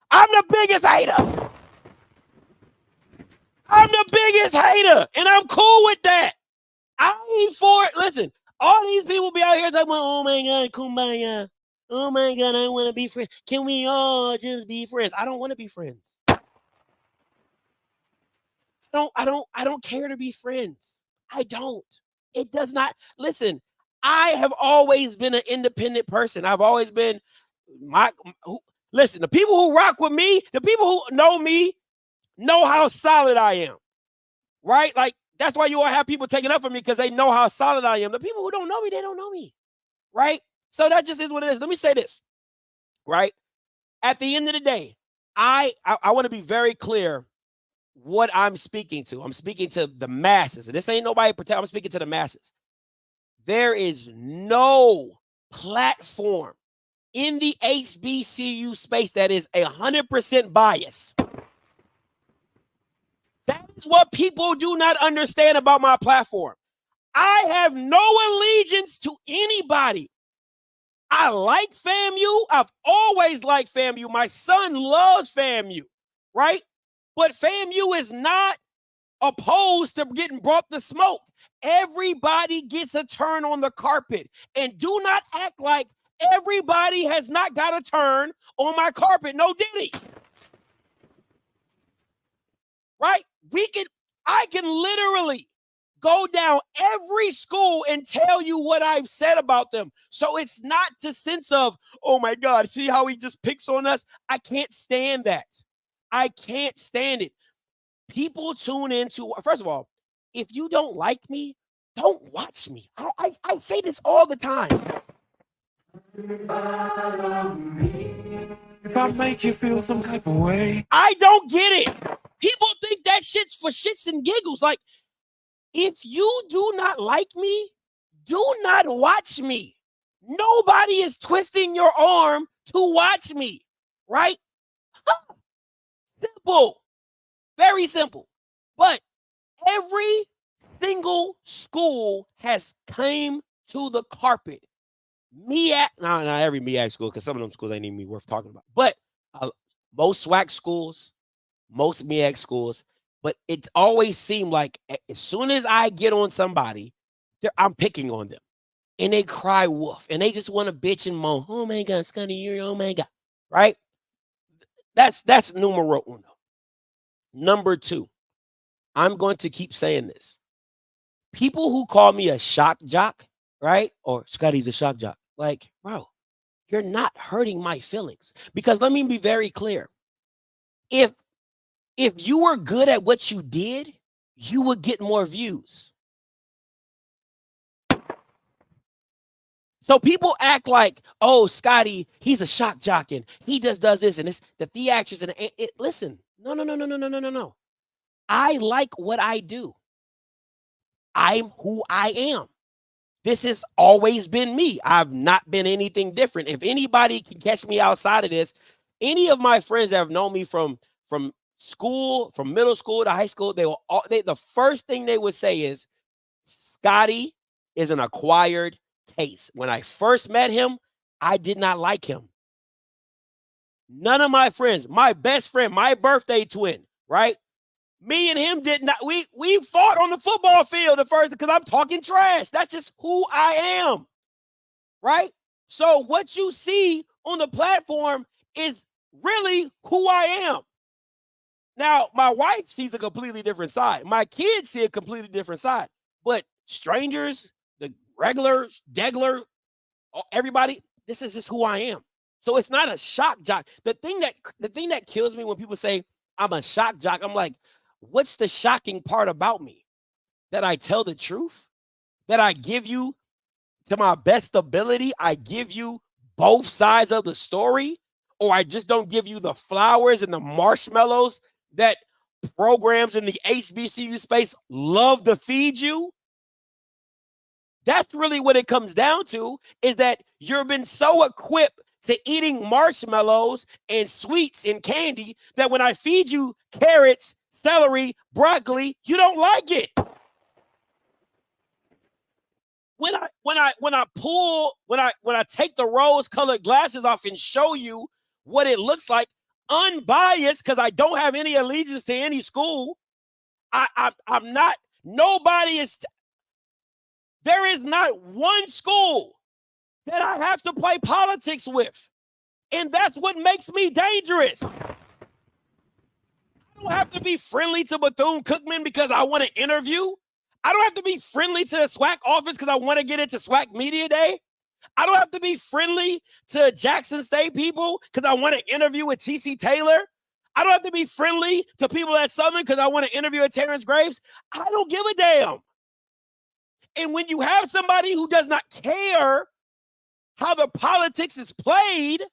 I'm the biggest hater. I'm the biggest hater, and I'm cool with that. I ain't for it. Listen, all these people be out here talking about, oh my God, kumbaya. Oh my God, I want to be friends. Can we all just be friends? I don't want to be friends. I don't care to be friends. I don't. It does not. Listen, I have always been an independent person. I've always been listen, the people who rock with me, the people who know me, know how solid I am, right? Like, that's why you all have people taking up for me because they know how solid I am. The people who don't know me, they don't know me, right? So that just is what it is. Let me say this, right? At the end of the day, I want to be very clear what I'm speaking to. I'm speaking to the masses. And this ain't nobody pretend. I'm speaking to the masses. There is no platform in the HBCU space that is 100% biased. That is what people do not understand about my platform. I have no allegiance to anybody. I like FAMU. I've always liked FAMU. My son loves FAMU, right? But FAMU is not opposed to getting brought the smoke. Everybody gets a turn on the carpet. And do not act like everybody has not got a turn on my carpet. No, Diddy. right? I can literally go down every school and tell you what I've said about them. So it's not the sense of, oh my God, see how he just picks on us? I can't stand that. I can't stand it. People tune into, first of all, if you don't like me, don't watch me. I say this all the time. If I make you feel some type of way. I don't get it. People think that shit's for shits and giggles. Like, if you do not like me, do not watch me. Nobody is twisting your arm to watch me, right? Simple. Very simple. But every single school has came to the carpet. Not every MEAC school, because some of them schools ain't even worth talking about. But most SWAC schools, most MEAC schools, but it always seemed like as soon as I get on somebody, I'm picking on them. And they cry wolf. And they just want to bitch and moan. Oh my God, Scotty, you're oh my God. Right? That's numero uno. Number two, I'm going to keep saying this. People who call me a shock jock, right? Or Scotty's a shock jock. Like, bro, you're not hurting my feelings. Because let me be very clear. If you were good at what you did, you would get more views. So people act like, oh, Scotty, he's a shock jock and he just does this and it's the theatrics and it. Listen, no. I like what I do. I'm who I am. This has always been me. I've not been anything different. If anybody can catch me outside of this, any of my friends that have known me from school, from middle school to high school, the first thing they would say is, Scotty is an acquired taste. When I first met him, I did not like him. None of my friends, my best friend, my birthday twin, right? Me and him did not, we fought on the football field at first because I'm talking trash. That's just who I am, right? So what you see on the platform is really who I am. Now, my wife sees a completely different side. My kids see a completely different side. But strangers, the regulars, Degler, everybody, this is just who I am. So it's not a shock jock. The thing that kills me when people say I'm a shock jock, I'm like, what's the shocking part about me? That I tell the truth? That I give you, to my best ability, I give you both sides of the story? Or I just don't give you the flowers and the marshmallows that programs in the HBCU space love to feed you? That's really what it comes down to, is that you've been so equipped to eating marshmallows and sweets and candy that when I feed you carrots, celery, broccoli, you don't like it. When I take the rose-colored glasses off and show you what it looks like, unbiased, because I don't have any allegiance to any school. I'm not. Nobody is. There is not one school that I have to play politics with, and that's what makes me dangerous. I don't have to be friendly to Bethune-Cookman because I want to interview. I don't have to be friendly to the SWAC office because I want to get into SWAC Media Day. I don't have to be friendly to Jackson State people because I want to interview with T.C. Taylor. I don't have to be friendly to people at Southern because I want to interview with Terrence Graves. I don't give a damn. And when you have somebody who does not care how the politics is played,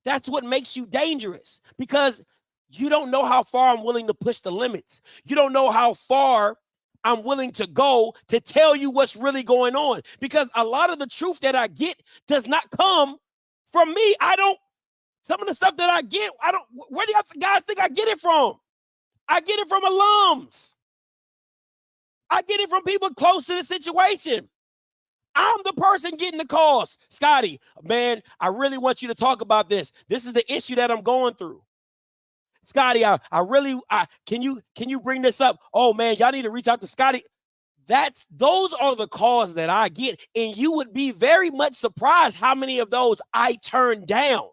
that's what makes you dangerous, because you don't know how far I'm willing to push the limits. You don't know how far I'm willing to go to tell you what's really going on, because a lot of the truth that I get does not come from me. Some of the stuff that I get, where do you guys think I get it from? I get it from alums. I get it from people close to the situation. I'm the person getting the calls. Scotty, man, I really want you to talk about this. This is the issue that I'm going through. Scotty, can you bring this up? Oh man, y'all need to reach out to Scotty. Those are the calls that I get. And you would be very much surprised how many of those I turn down.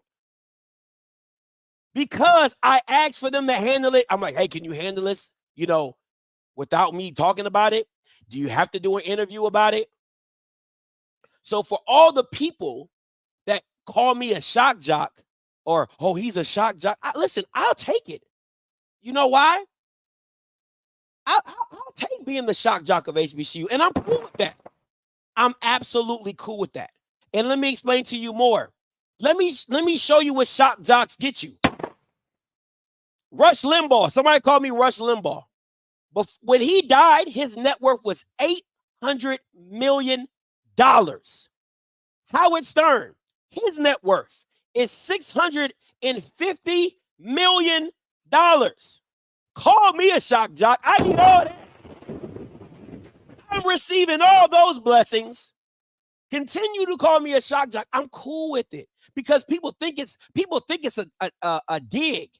because I asked for them to handle it. I'm like, hey, can you handle this, without me talking about it? Do you have to do an interview about it? So for all the people that call me a shock jock or, oh, he's a shock jock, listen, I'll take it. You know why? I'll take being the shock jock of HBCU, and I'm cool with that. I'm absolutely cool with that. And let me explain to you more. Let me show you what shock jocks get you. Rush Limbaugh. Somebody called me Rush Limbaugh. But when he died, his net worth was $800 million. Howard Stern, his net worth is $650 million. Call me a shock jock. I need all that. I'm receiving all those blessings. Continue to call me a shock jock. I'm cool with it because people think it's a dig.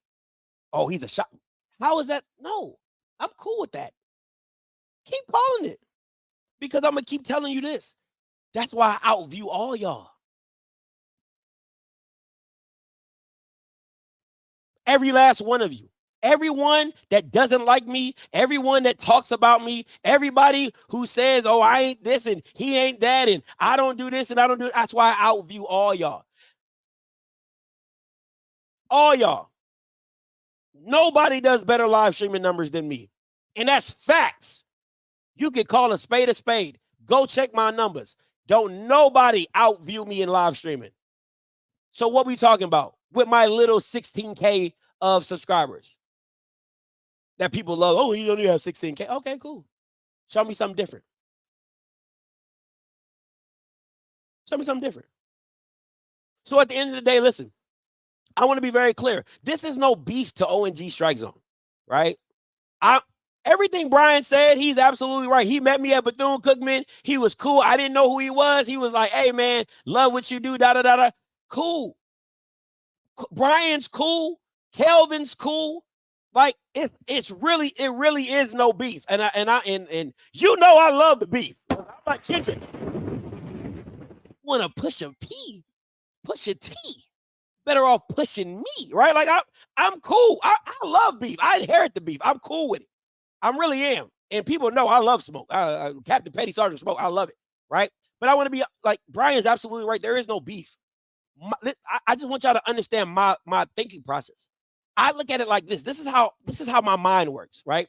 Oh, he's a shock. How is that? No, I'm cool with that. Keep calling it because I'm gonna keep telling you this. That's why I outview all y'all. Every last one of you. Everyone that doesn't like me, everyone that talks about me, everybody who says, oh, I ain't this and he ain't that and I don't do this and I don't do that. That's why I outview all y'all. All y'all. Nobody does better live streaming numbers than me. And that's facts. You can call a spade a spade. Go check my numbers. Don't nobody outview me in live streaming. So what we talking about with my little 16K of subscribers that people love? Oh, you only have 16K. Okay, cool. Show me something different. Show me something different. So at the end of the day, listen, I want to be very clear. This is no beef to ONG Strike Zone, right? Everything Brian said, he's absolutely right. He met me at Bethune-Cookman. He was cool. I didn't know who he was. He was like, hey, man, love what you do, da-da-da-da. Cool. Brian's cool. Kelvin's cool. Like, it really is no beef. And you know I love the beef. I'm like, Kendrick, want to push a P, push a T. Better off pushing me, right? Like, I'm cool. I love beef. I inherit the beef. I'm cool with it. I really am. And people know I love smoke. Captain Petty Sergeant Smoke, I love it, right? But I want to be like, Brian's absolutely right. There is no beef. I just want y'all to understand my thinking process. I look at it like this. This is how my mind works, right?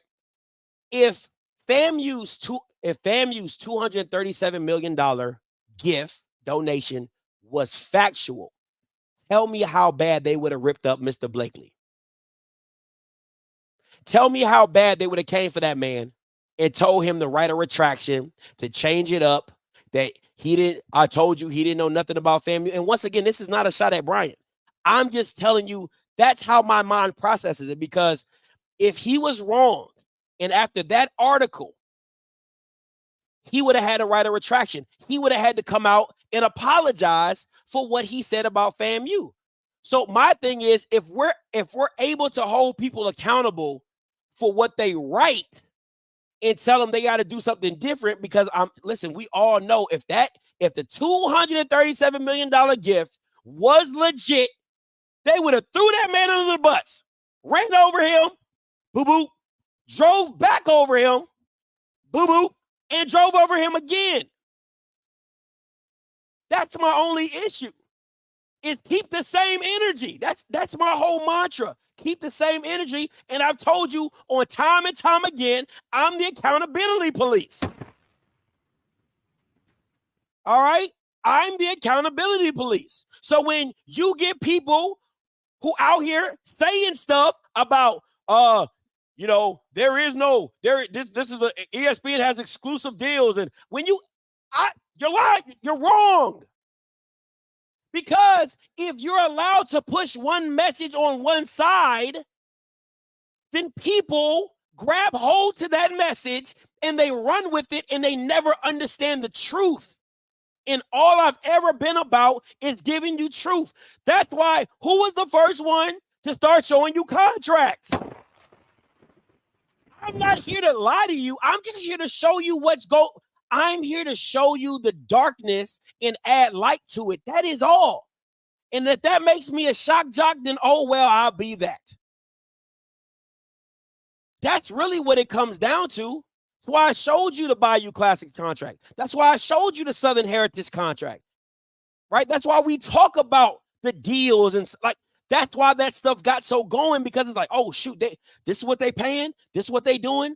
If FAMU's $237 million gift donation was factual, tell me how bad they would have ripped up Mr. Blakely. Tell me how bad they would have came for that man and told him to write a retraction, to change it up, that I told you he didn't know nothing about FAMU. And once again, this is not a shot at Brian. I'm just telling you that's how my mind processes it, because if he was wrong and after that article, he would have had to write a retraction. He would have had to come out and apologize for what he said about FAMU. So my thing is, if we're able to hold people accountable for what they write and tell them they got to do something different, because listen, we all know if the $237 million gift was legit, they would have threw that man under the bus, ran over him, boo-boo, drove back over him, boo-boo, and drove over him again. That's my only issue, is keep the same energy. That's my whole mantra. Keep the same energy. And I've told you on time and time again, I'm the accountability police. All right? I'm the accountability police. So when you get people who out here saying stuff about, this is ESPN has exclusive deals. And when you're lying, you're wrong. Because if you're allowed to push one message on one side, then people grab hold to that message and they run with it and they never understand the truth. And all I've ever been about is giving you truth. That's why, who was the first one to start showing you contracts? I'm not here to lie to you. I'm just here to show you I'm here to show you the darkness and add light to it. That is all. And if that makes me a shock jock, then oh well, I'll be that. That's really what it comes down to. That's why I showed you the Bayou Classic contract. That's why I showed you the Southern Heritage contract. Right? That's why we talk about the deals and like that's why that stuff got so going, because it's like, oh shoot, this is what they paying, this is what they doing.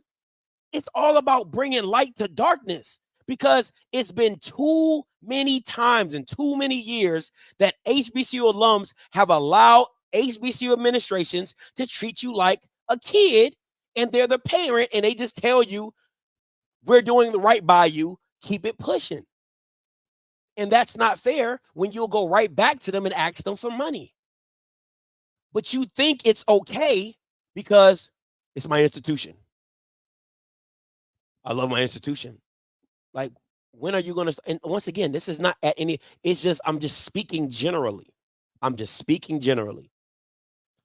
It's all about bringing light to darkness, because it's been too many times and too many years that HBCU alums have allowed HBCU administrations to treat you like a kid, and they're the parent, and they just tell you, we're doing the right by you, keep it pushing. And that's not fair when you'll go right back to them and ask them for money. But you think it's okay because it's my institution. I love my institution. Like, when are you going to? And once again, this is not at any, it's just, I'm just speaking generally. I'm just speaking generally.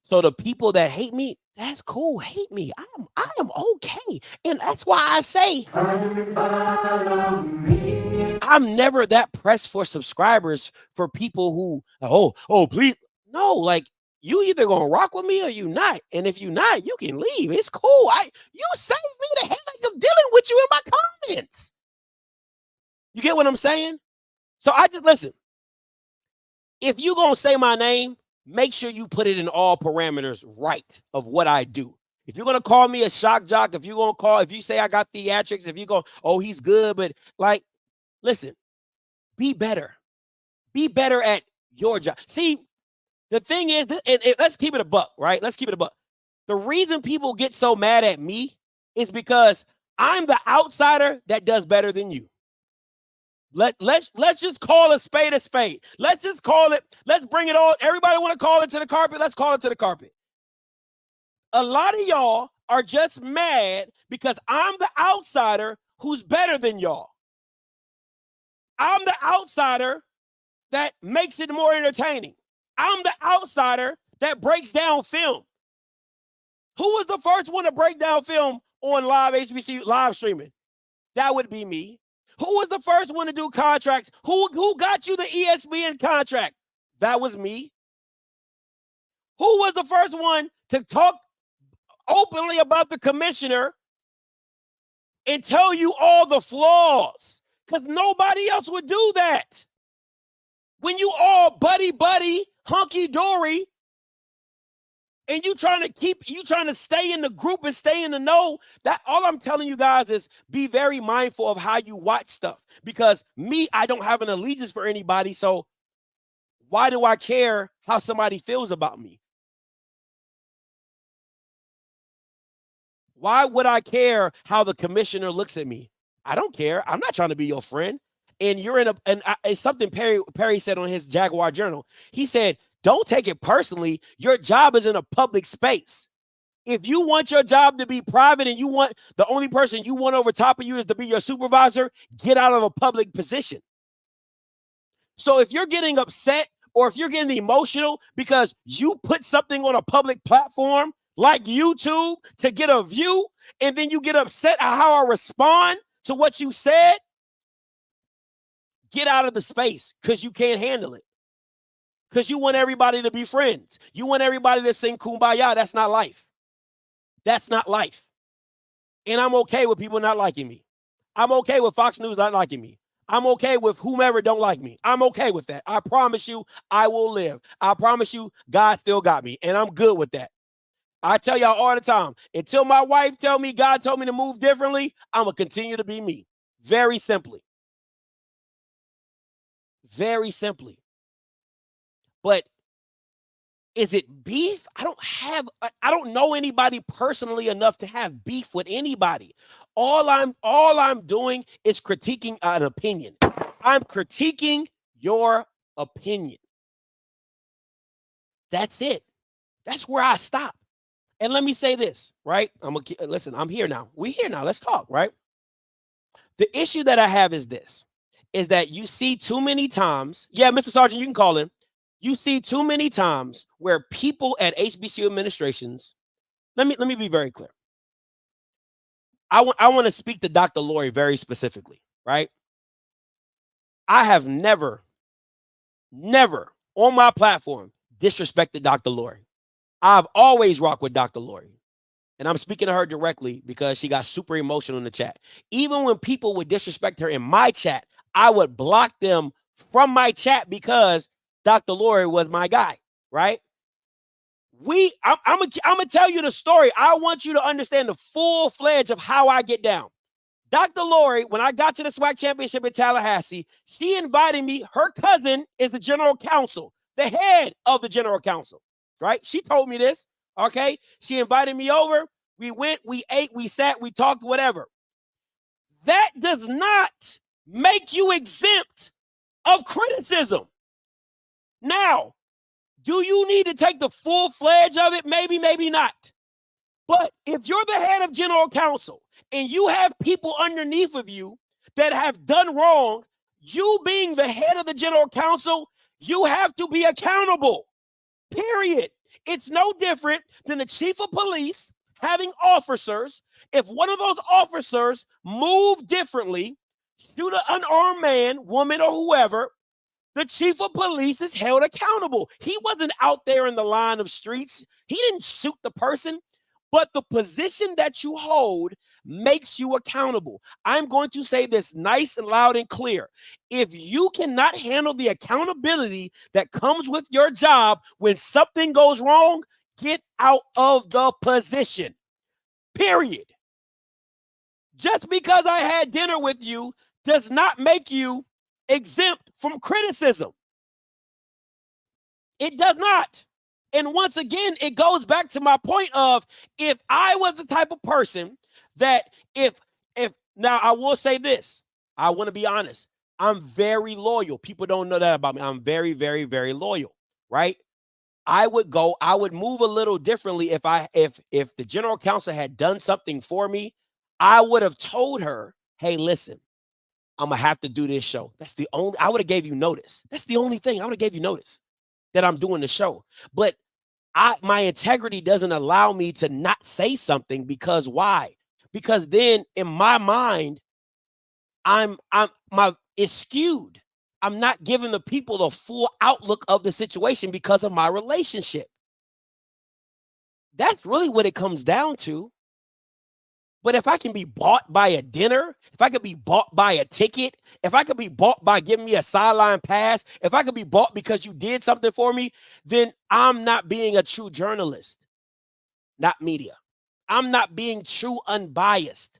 So the people that hate me, that's cool. Hate me. I am okay. And that's why I say I'm never that pressed for subscribers for people who, oh, please. No, like, you either gonna rock with me or you not. And if you not, you can leave. It's cool. You saved me the headache of dealing with you in my comments. You get what I'm saying? So I just listen. If you gonna say my name, make sure you put it in all parameters right of what I do. If you're gonna call me a shock jock, if you say I got theatrics, if you go, oh, he's good, but like, listen, be better. Be better at your job. See, the thing is, and let's keep it a buck, right? Let's keep it a buck. The reason people get so mad at me is because I'm the outsider that does better than you. Let's just call a spade a spade. Let's just call it, let's bring it all. Everybody want to call it to the carpet? Let's call it to the carpet. A lot of y'all are just mad because I'm the outsider who's better than y'all. I'm the outsider that makes it more entertaining. I'm the outsider that breaks down film. Who was the first one to break down film on live HBCU live streaming? That would be me. Who was the first one to do contracts? Who got you the ESPN contract? That was me. Who was the first one to talk openly about the commissioner and tell you all the flaws? Because nobody else would do that. When you all buddy, hunky-dory, and you trying to stay in the group and stay in the know, that all I'm telling you guys is be very mindful of how you watch stuff. Because me, I don't have an allegiance for anybody, so why do I care how somebody feels about me? Why would I care how the commissioner looks at me? I don't care. I'm not trying to be your friend. And you're in it's something Perry said on his Jaguar Journal. He said, don't take it personally. Your job is in a public space. If you want your job to be private and you want the only person you want over top of you is to be your supervisor, get out of a public position. So if you're getting upset or if you're getting emotional because you put something on a public platform like YouTube to get a view, and then you get upset at how I respond to what you said, get out of the space because you can't handle it. Because you want everybody to be friends. You want everybody to sing Kumbaya. That's not life. That's not life. And I'm okay with people not liking me. I'm okay with Fox News not liking me. I'm okay with whomever don't like me. I'm okay with that. I promise you I will live. I promise you God still got me. And I'm good with that. I tell y'all all the time, until my wife tell me God told me to move differently, I'm going to continue to be me. Very simply. Very simply. But is it beef? I don't know anybody personally enough to have beef with anybody. All I'm doing is critiquing an opinion. I'm critiquing your opinion. That's it. That's where I stop. And let me say this, right? Listen, I'm here now. We're here now. Let's talk, right? The issue that I have is this, is that you see too many times. Yeah, Mr. Sergeant, you can call in. You see too many times where people at HBCU administrations, let me be very clear. I want to speak to Dr. Lori very specifically, right? I have never on my platform disrespected Dr. Lori. I've always rocked with Dr. Lori. And I'm speaking to her directly because she got super emotional in the chat. Even when people would disrespect her in my chat, I would block them from my chat because Dr. Lori was my guy, right? I'm gonna tell you the story. I want you to understand the full fledged of how I get down. Dr. Lori, when I got to the SWAC championship in Tallahassee, she invited me. Her cousin is the general counsel, the head of the general counsel, right? She told me this, okay? She invited me over. We went, we ate, we sat, we talked, whatever. That does not make you exempt of criticism. Now, do you need to take the full fledged of it? Maybe, maybe not. But if you're the head of general counsel and you have people underneath of you that have done wrong, you being the head of the general counsel, you have to be accountable, period. It's no different than the chief of police having officers. If one of those officers move differently, shoot an unarmed man, woman, or whoever, the chief of police is held accountable. He wasn't out there in the line of streets. He didn't shoot the person. But the position that you hold makes you accountable. I'm going to say this nice and loud and clear. If you cannot handle the accountability that comes with your job when something goes wrong, get out of the position. Period. Just because I had dinner with you does not make you exempt from criticism. It does not. And once again, it goes back to my point of if I was the type of person that if now I will say this, I want to be honest. I'm very loyal. People don't know that about me. I'm very, very, very loyal, right? I would move a little differently if the general counsel had done something for me. I would have told her, hey, listen, I'm going to have to do this show. I would have gave you notice. That's the only thing. I would have gave you notice that I'm doing the show. But my integrity doesn't allow me to not say something because why? Because then in my mind, it's skewed. I'm not giving the people the full outlook of the situation because of my relationship. That's really what it comes down to. But if I can be bought by a dinner, if I could be bought by a ticket, if I could be bought by giving me a sideline pass, if I could be bought because you did something for me, then I'm not being a true journalist, not media. I'm not being true unbiased.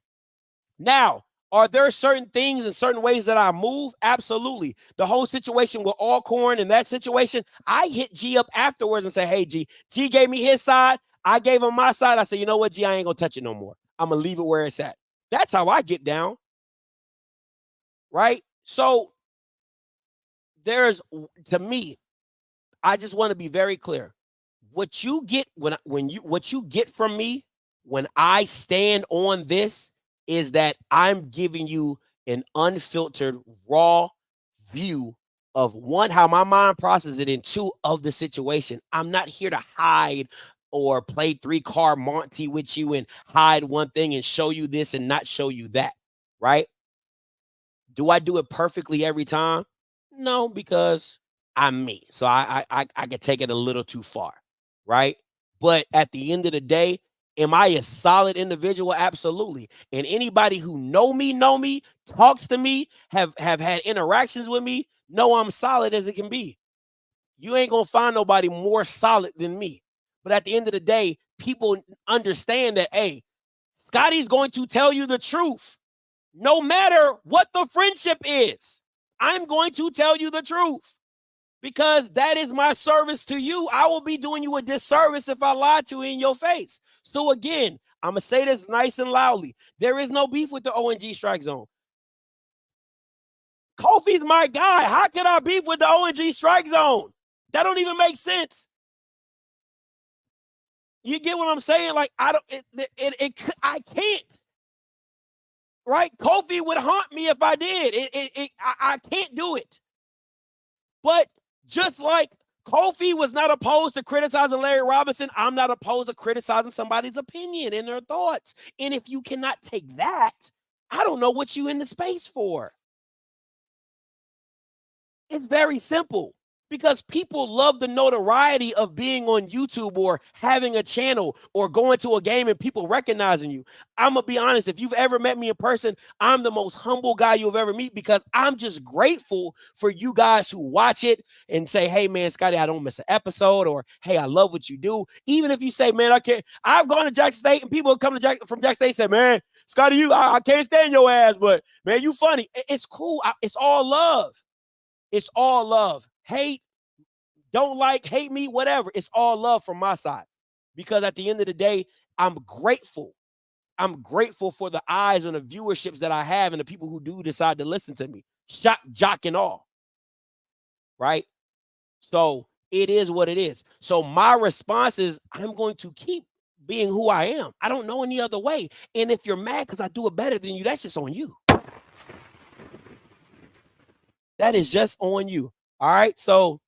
Now, are there certain things and certain ways that I move? Absolutely. The whole situation with Alcorn and that situation, I hit G up afterwards and say, hey, G gave me his side. I gave him my side. I said, you know what, G, I ain't going to touch it no more. I'm going to leave it where it's at. That's how I get down. Right? So to me, I just want to be very clear. What you get what you get from me when I stand on this is that I'm giving you an unfiltered, raw view of one, how my mind processes it, and two, of the situation. I'm not here to hide or play 3-card Monty with you and hide one thing and show you this and not show you that, right? Do I do it perfectly every time? No, because I'm me. So I can take it a little too far, right? But at the end of the day, am I a solid individual? Absolutely. And anybody who know me, talks to me, have had interactions with me, know I'm solid as it can be. You ain't going to find nobody more solid than me. But at the end of the day, people understand that, hey, Scotty's going to tell you the truth. No matter what the friendship is, I'm going to tell you the truth because that is my service to you. I will be doing you a disservice if I lie to you in your face. So again, I'm going to say this nice and loudly. There is no beef with the ONG strike zone. Kofi's my guy. How can I beef with the ONG strike zone? That don't even make sense. You get what I'm saying? Like, I can't. Right? Kofi would haunt me if I did. I can't do it. But just like Kofi was not opposed to criticizing Larry Robinson, I'm not opposed to criticizing somebody's opinion and their thoughts. And if you cannot take that, I don't know what you in the space for. It's very simple. Because people love the notoriety of being on YouTube or having a channel or going to a game and people recognizing you. I'm going to be honest. If you've ever met me in person, I'm the most humble guy you'll ever meet because I'm just grateful for you guys who watch it and say, hey, man, Scotty, I don't miss an episode, or hey, I love what you do. Even if you say, man, I can't. I've gone to Jackson State and people come to from Jackson State and say, man, Scotty, I can't stand your ass, but man, you funny. It's cool. It's all love. It's all love. Hate, don't like, hate me, whatever. It's all love from my side. Because at the end of the day, I'm grateful. I'm grateful for the eyes and the viewerships that I have and the people who do decide to listen to me. Shock, jock, and all. Right? So it is what it is. So my response is I'm going to keep being who I am. I don't know any other way. And if you're mad because I do it better than you, that's just on you. That is just on you. All right. So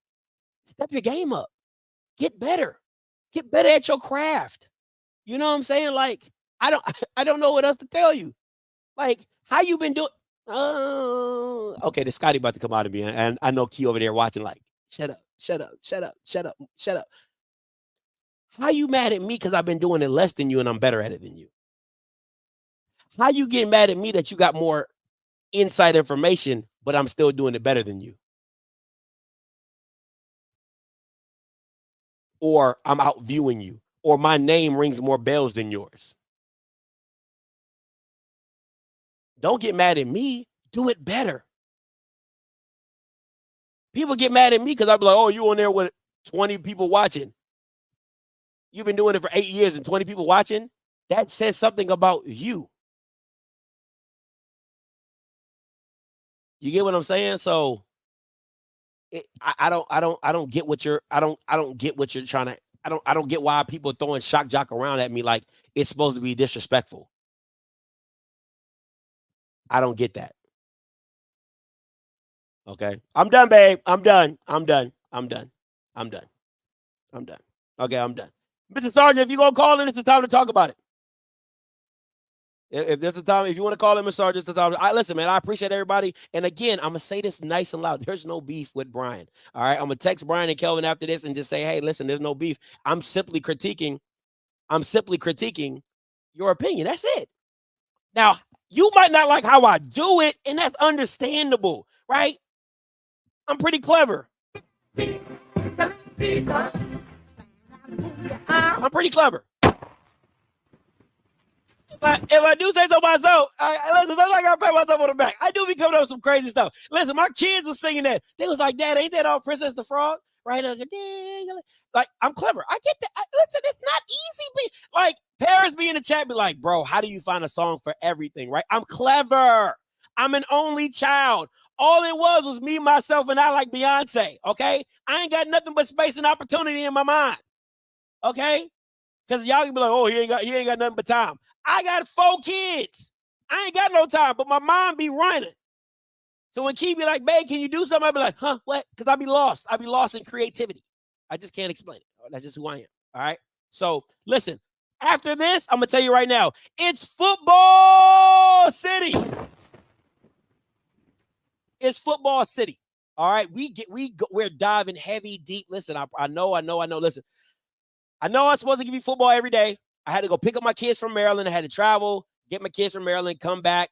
step your game up. Get better. Get better at your craft. You know what I'm saying? Like, I don't know what else to tell you. Like, how you been doing? Okay, the Scotty about to come out of me. And I know Key over there watching, like, shut up, shut up, shut up, shut up, shut up. How you mad at me because I've been doing it less than you and I'm better at it than you? How you getting mad at me that you got more inside information, but I'm still doing it better than you? Or I'm outviewing you, or my name rings more bells than yours. Don't get mad at me. Do it better. People get mad at me because I'm like, oh, you on there with 20 people watching. You've been doing it for 8 years and 20 people watching. That says something about you. You get what I'm saying? So I don't get what you're trying to. I don't get why people throwing shock jock around at me like it's supposed to be disrespectful. I don't get that. Okay. I'm done, babe. I'm done. Okay, I'm done. Mr. Sergeant, if you're gonna call in, it's the time to talk about it. If there's a time, if you want to call him a sergeant, it's the time. Listen, man, I appreciate everybody. And again, I'm gonna say this nice and loud. There's no beef with Brian. All right. I'm gonna text Brian and Kelvin after this and just say, hey, listen, there's no beef. I'm simply critiquing your opinion. That's it. Now, you might not like how I do it, and that's understandable, right? I'm pretty clever. I'm pretty clever. If I do say so myself, listen, sometimes I gotta pat myself on the back. I do be coming up with some crazy stuff. Listen, my kids was singing that. They was like, Dad, ain't that all Princess the Frog? Right? Like, I'm clever. I get that. Listen, it's not easy. Like, parents be in the chat, be like, bro, how do you find a song for everything, right? I'm clever. I'm an only child. All it was me, myself, and I, like Beyonce, okay? I ain't got nothing but space and opportunity in my mind, okay? Because y'all can be like, oh, he ain't got nothing but time. I got 4 kids. I ain't got no time, but my mind be running. So when Key be like, babe, can you do something? I be like, huh, what? Because I be lost. I be lost in creativity. I just can't explain it. That's just who I am, all right? So listen, after this, I'm going to tell you right now, it's football city. It's football city, all right? We're diving heavy, deep. Listen, I know. Listen, I know I'm supposed to give you football every day. I had to go pick up my kids from Maryland. I had to travel, get my kids from Maryland, come back.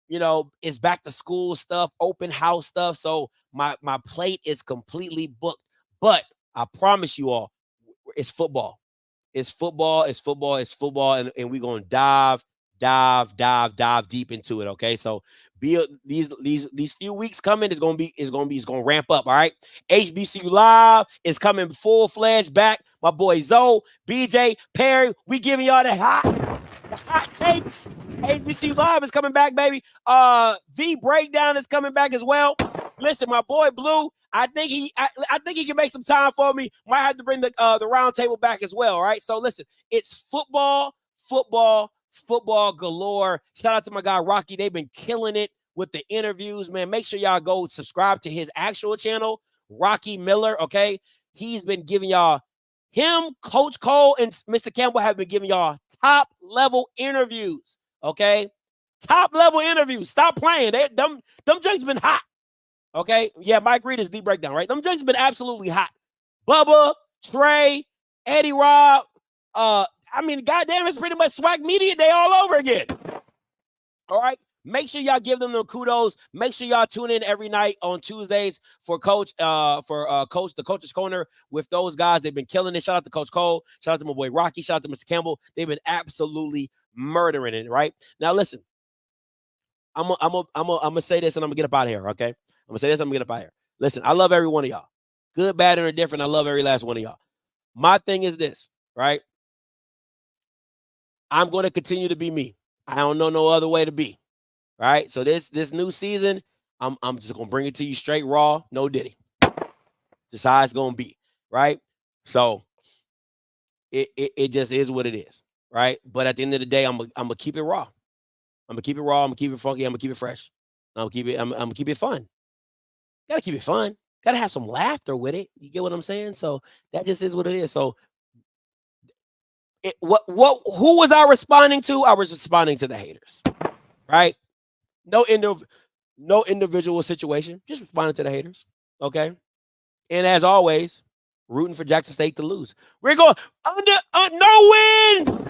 You know, it's back to school stuff, open house stuff. So my plate is completely booked. But I promise you all, it's football. It's football. And we're going to dive deep into it. Okay. So these few weeks coming is going to ramp up. All right. HBCU Live is coming full-fledged back. My boy Zoe, BJ, Perry, we giving y'all the hot takes. HBCU Live is coming back, baby. The Breakdown is coming back as well. Listen, my boy Blue, I think he can make some time for me. Might have to bring the round table back as well. All right. So listen, it's football galore. Shout out to my guy Rocky. They've been killing it with the interviews, man. Make sure y'all go subscribe to his actual channel, Rocky Miller. Okay. He's been giving y'all, him, Coach Cole, and Mr. Campbell have been giving y'all top level interviews. Okay. Top level interviews. Stop playing. Them drinks been hot. Okay, yeah, Mike Reed is the breakdown, right? Them drinks have been absolutely hot. Bubba, Trey, Eddie Rob. I mean, goddamn, it's pretty much Swag Media Day all over again. All right. Make sure y'all give them the kudos. Make sure y'all tune in every night on Tuesdays for the Coach's Corner with those guys. They've been killing it. Shout out to Coach Cole. Shout out to my boy Rocky. Shout out to Mr. Campbell. They've been absolutely murdering it. Right now, listen. I'm gonna say this and I'm gonna get up out of here. Okay, I'm gonna say this. I'm gonna get up out of here. Listen, I love every one of y'all. Good, bad, or indifferent. I love every last one of y'all. My thing is this, right? I'm going to continue to be me. I don't know no other way to be. Right. So this new season, I'm just gonna bring it to you straight raw, no Diddy. Just how it's gonna be, right? So it just is what it is, right? But at the end of the day, I'm gonna keep it raw. I'm gonna keep it raw. I'm gonna keep it funky. I'm gonna keep it fresh. I'm gonna keep it fun. Gotta keep it fun. Gotta have some laughter with it. You get what I'm saying? So that just is what it is. So who was I responding to? I was responding to the haters, right? No individual situation. Just responding to the haters. Okay. And as always, rooting for Jackson State to lose. We're going under no wins.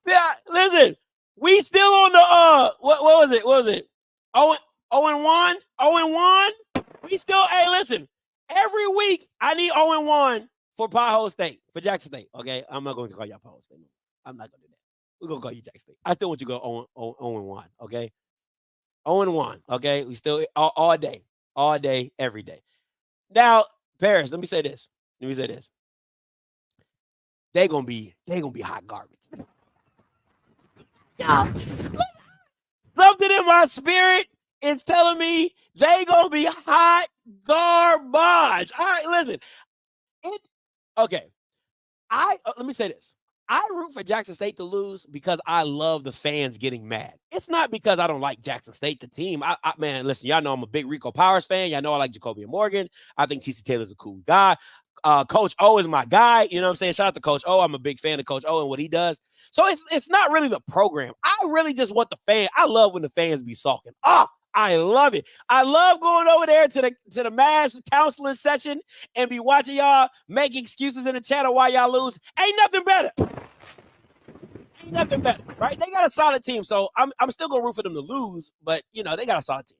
Yeah, listen. We still on the what was it? What was it? 0-1? 0-1? We still, hey, listen. Every week I need 0-1 for Pothole State, for Jackson State. Okay. I'm not going to call y'all Pothole State. I'm not going to do that. We're going to call you Jackson State. I still want you to go 0-1. Okay. 0-1. Okay. We still all day, every day. Now, Paris, let me say this. They're gonna be hot garbage. Something in my spirit is telling me they gonna be hot garbage. All right, listen. Okay. Let me say this. I root for Jackson State to lose because I love the fans getting mad. It's not because I don't like Jackson State, the team. Man, listen, y'all know I'm a big Rico Powers fan. Y'all know I like Jacoby Morgan. I think TC Taylor's a cool guy. Coach O is my guy. You know what I'm saying? Shout out to Coach O. I'm a big fan of Coach O and what he does. So it's not really the program. I really just want the fan. I love when the fans be sulking. I love it. I love going over there to the mass counseling session and be watching y'all make excuses in the chat of why y'all lose. Ain't nothing better. Right? They got a solid team, so I'm still gonna root for them to lose, but you know they got a solid team.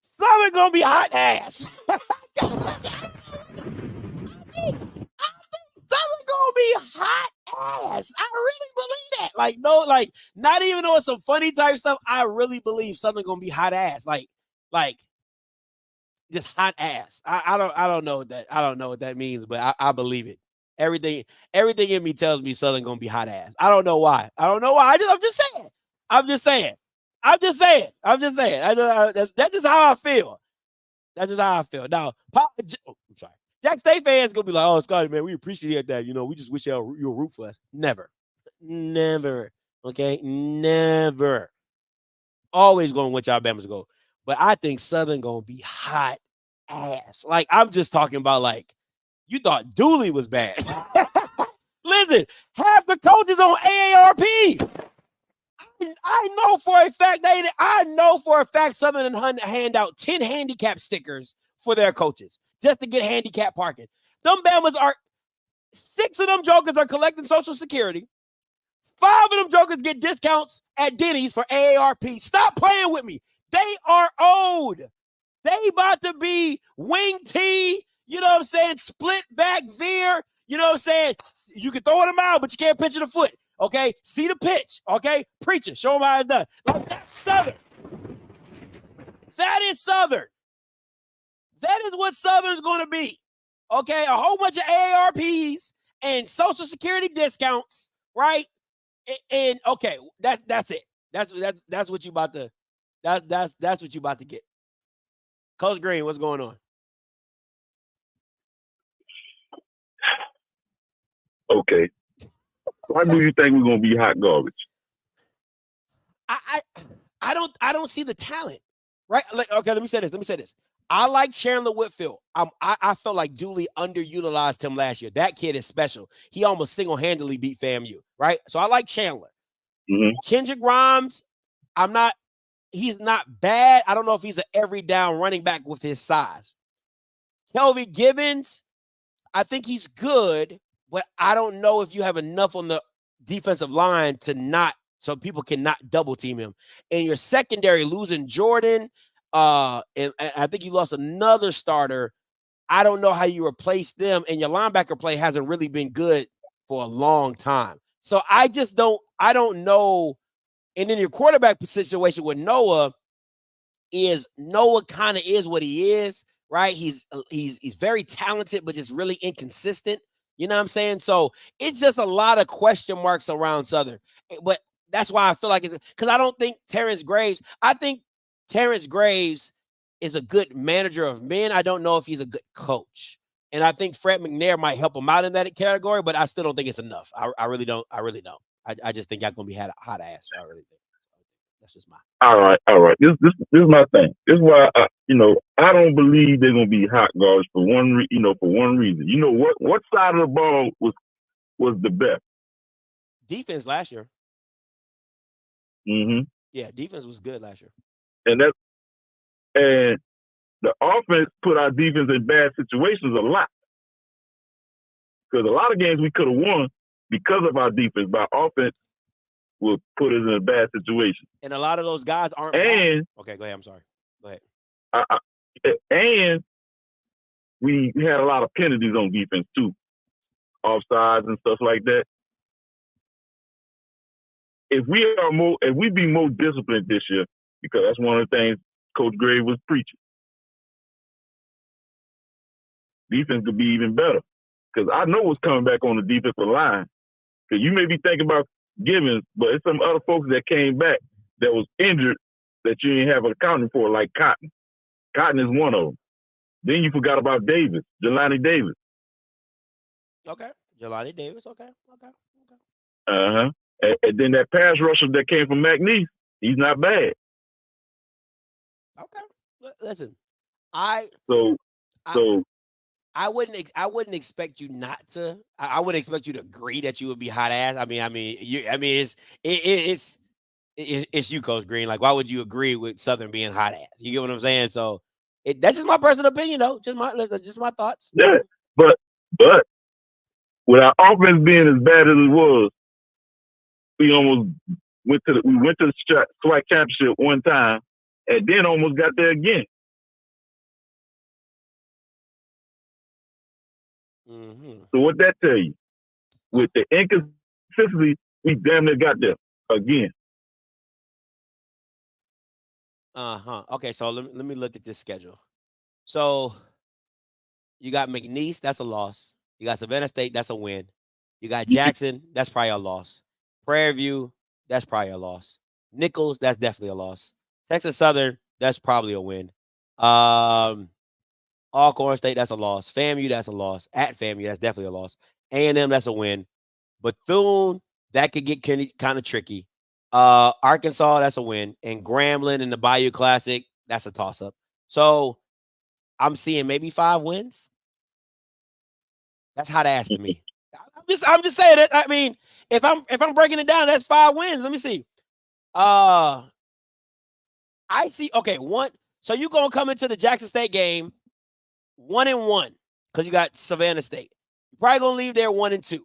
Southern gonna be hot ass. I think Southern gonna be hot ass. I really believe that. Like, no, like not even on some funny type stuff. I really believe Southern gonna be hot ass. Like just hot ass. I don't know what that. I don't know what that means, but I believe it. Everything in me tells me Southern gonna be hot ass. I don't know why. I'm just saying. That's just how I feel. Now, I'm sorry. Jack State fans gonna be like, "Oh, Scotty, man, we appreciate that. You know, we just wish you'll root for us." Never. Okay, never. Always going with y'all Bama's go, but I think Southern gonna be hot ass. Like I'm just talking about like. You thought Dooley was bad. Listen, half the coaches on AARP. I know for a fact Southern hand out 10 handicap stickers for their coaches just to get handicap parking. Them Bamas are 6 of them jokers are collecting Social Security. 5 of them jokers get discounts at Denny's for AARP. Stop playing with me. They are old. They about to be wing T. You know what I'm saying? Split back veer. You know what I'm saying? You can throw them out, but you can't pitch it a foot. Okay? See the pitch. Okay? Preach it. Show them how it's done. Like that's Southern. That is Southern. That is what Southern's going to be. Okay? A whole bunch of AARPs and Social Security discounts, right? And okay, that's it. That's what you about to that's what you about to get. Coach Green, what's going on? Okay. Why do you think we're gonna be hot garbage? I don't see the talent, right? Like, okay, let me say this. I like Chandler Whitfield. I felt like Dooley underutilized him last year. That kid is special. He almost single-handedly beat FAMU, right? So I like Chandler. Kendrick Grimes, he's not bad. I don't know if he's an every down running back with his size. Kelvin Givens, I think he's good, but I don't know if you have enough on the defensive line so people cannot double team him. And your secondary, losing Jordan, and I think you lost another starter. I don't know how you replace them, and your linebacker play hasn't really been good for a long time. So I don't know. And then your quarterback situation with Noah kind of is what he is, right? He's very talented, but just really inconsistent. You know what I'm saying? So it's just a lot of question marks around Southern. But that's why I feel like because I don't think I think Terrence Graves is a good manager of men. I don't know if he's a good coach. And I think Fred McNair might help him out in that category, but I still don't think it's enough. I really don't. I just think y'all gonna be hot ass. I really think. That's just my. All right. This is my thing. This is why I don't believe they're gonna be hot guards for one reason. You know what side of the ball was the best? Defense last year. Mm-hmm. Yeah, defense was good last year. And the offense put our defense in bad situations a lot. Because a lot of games we could have won because of our defense, but our offense will put us in a bad situation. And a lot of those guys aren't. And okay, go ahead. I'm sorry. Go ahead. And we had a lot of penalties on defense too, offsides and stuff like that. If we be more disciplined this year, because that's one of the things Coach Gray was preaching, defense could be even better. Because I know what's coming back on the defensive line. Because you may be thinking about Givens, but it's some other folks that came back that was injured that you didn't have an accounting for, like Cotton. Cotton is one of them. Then you forgot about Davis, Jelani Davis. Okay, Jelani Davis. Okay. Uh-huh. And then that pass rusher that came from McNeese, he's not bad. Okay. Listen, I wouldn't expect you not to. I wouldn't expect you to agree that you would be hot ass. It's you, Coach Green. Like, why would you agree with Southern being hot ass? You get what I'm saying? So that's just my personal opinion, though. Just my thoughts. Yeah, but with our offense being as bad as it was, we almost went to the SWAC championship one time, and then almost got there again. Mm-hmm. So what that tell you? With the inconsistency, we damn near got there again. Okay, so let me look at this schedule. So you got McNeese, that's a loss. You got Savannah State, that's a win. You got Jackson, that's probably a loss. Prairie View, that's probably a loss. Nichols, that's definitely a loss. Texas Southern, that's probably a win. Alcorn State, that's a loss. FAMU, that's a loss. At FAMU, that's definitely a loss. A&M, that's a win. Bethune, that could get kind of tricky. Arkansas, that's a win. And Grambling and the Bayou Classic, that's a toss-up. So I'm seeing maybe 5 wins. That's hot ass to me. I'm just saying that. I mean, if I'm breaking it down, that's 5 wins. Let me see. I see. Okay, 1. So you're gonna come into the Jackson State game 1-1 because you got Savannah State. You're probably gonna leave there 1-2.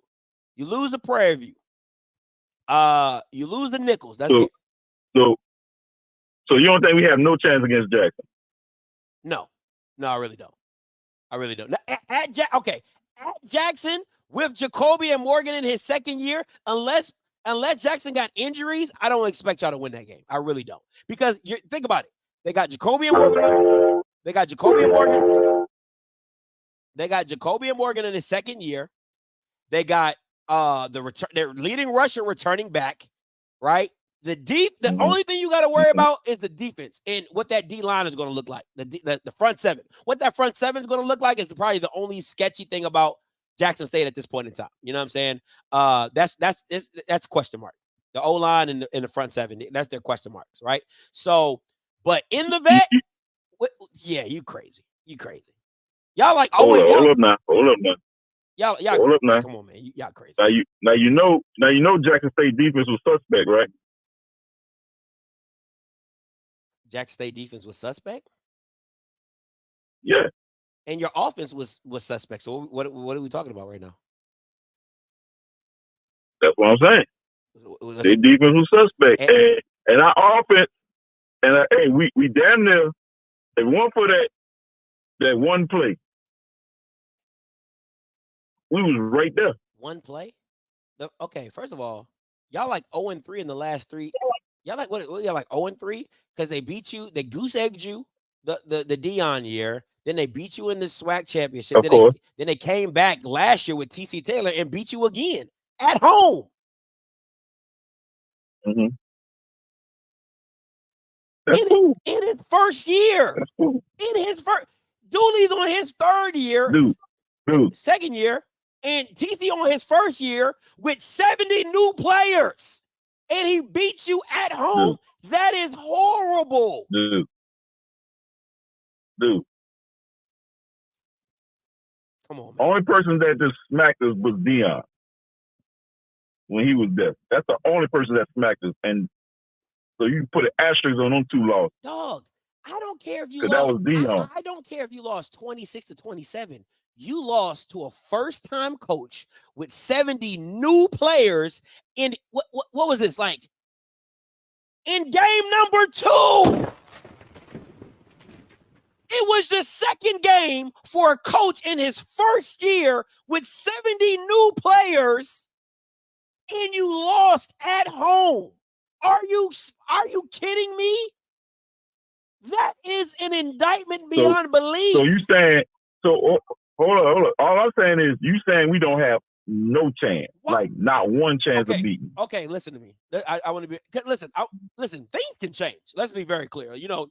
You lose the Prairie View. You lose the Nichols. That's so you don't think we have no chance against Jackson? No, I really don't. Now, at Jackson with Jacoby and Morgan in his second year, unless Jackson got injuries, I don't expect y'all to win that game. I really don't. Because think about it. They got Jacoby and Morgan. They got Jacoby and Morgan in his second year. They got their leading rusher returning back, right? The only thing you got to worry about is the defense and what that D line is going to look like. The front seven. What that front seven is going to look like is probably the only sketchy thing about Jackson State at this point in time. You know what I'm saying? That's question mark. The O-line and the front seven, that's their question marks, right? So, but in the vet, yeah, you crazy. Y'all like, hold up now. Y'all, hold up now. come on, man. Y'all crazy. Now you know Jackson State defense was suspect, right? Jackson State defense was suspect. Yeah. And your offense was suspect. So what are we talking about right now? That's what I'm saying. Their defense was suspect, and our offense, and hey, we damn near, if it weren't for that one play, we was right there. One play? Okay, first of all, y'all like 0-3 in the last 3. Y'all like what y'all like 0-3 because they beat you, they goose egged you the Dion year. Then they beat you in the SWAC championship. Of course. Then they came back last year with TC Taylor and beat you again at home. Mm-hmm. In his first year. That's cool. In his first, Dooley's on his third year, dude, second year, and TC on his first year with 70 new players, and he beats you at home. Dude. That is horrible. Dude. Come on, man. Only person that just smacked us was Dion when he was there. That's the only person that smacked us. And so you put an asterisk on them 2 losses. Dog, I don't care if you lost. That was Dion. I don't care if you lost 26-27. You lost to a first-time coach with 70 new players in what was this like? In game number 2. It was the second game for a coach in his first year with 70 new players, and you lost at home. Are you kidding me? That is an indictment beyond belief. So you saying, hold on. All I'm saying is you saying we don't have no chance, like not one chance of beating. Okay, listen to me. I want to be, listen, things can change. Let's be very clear. You know,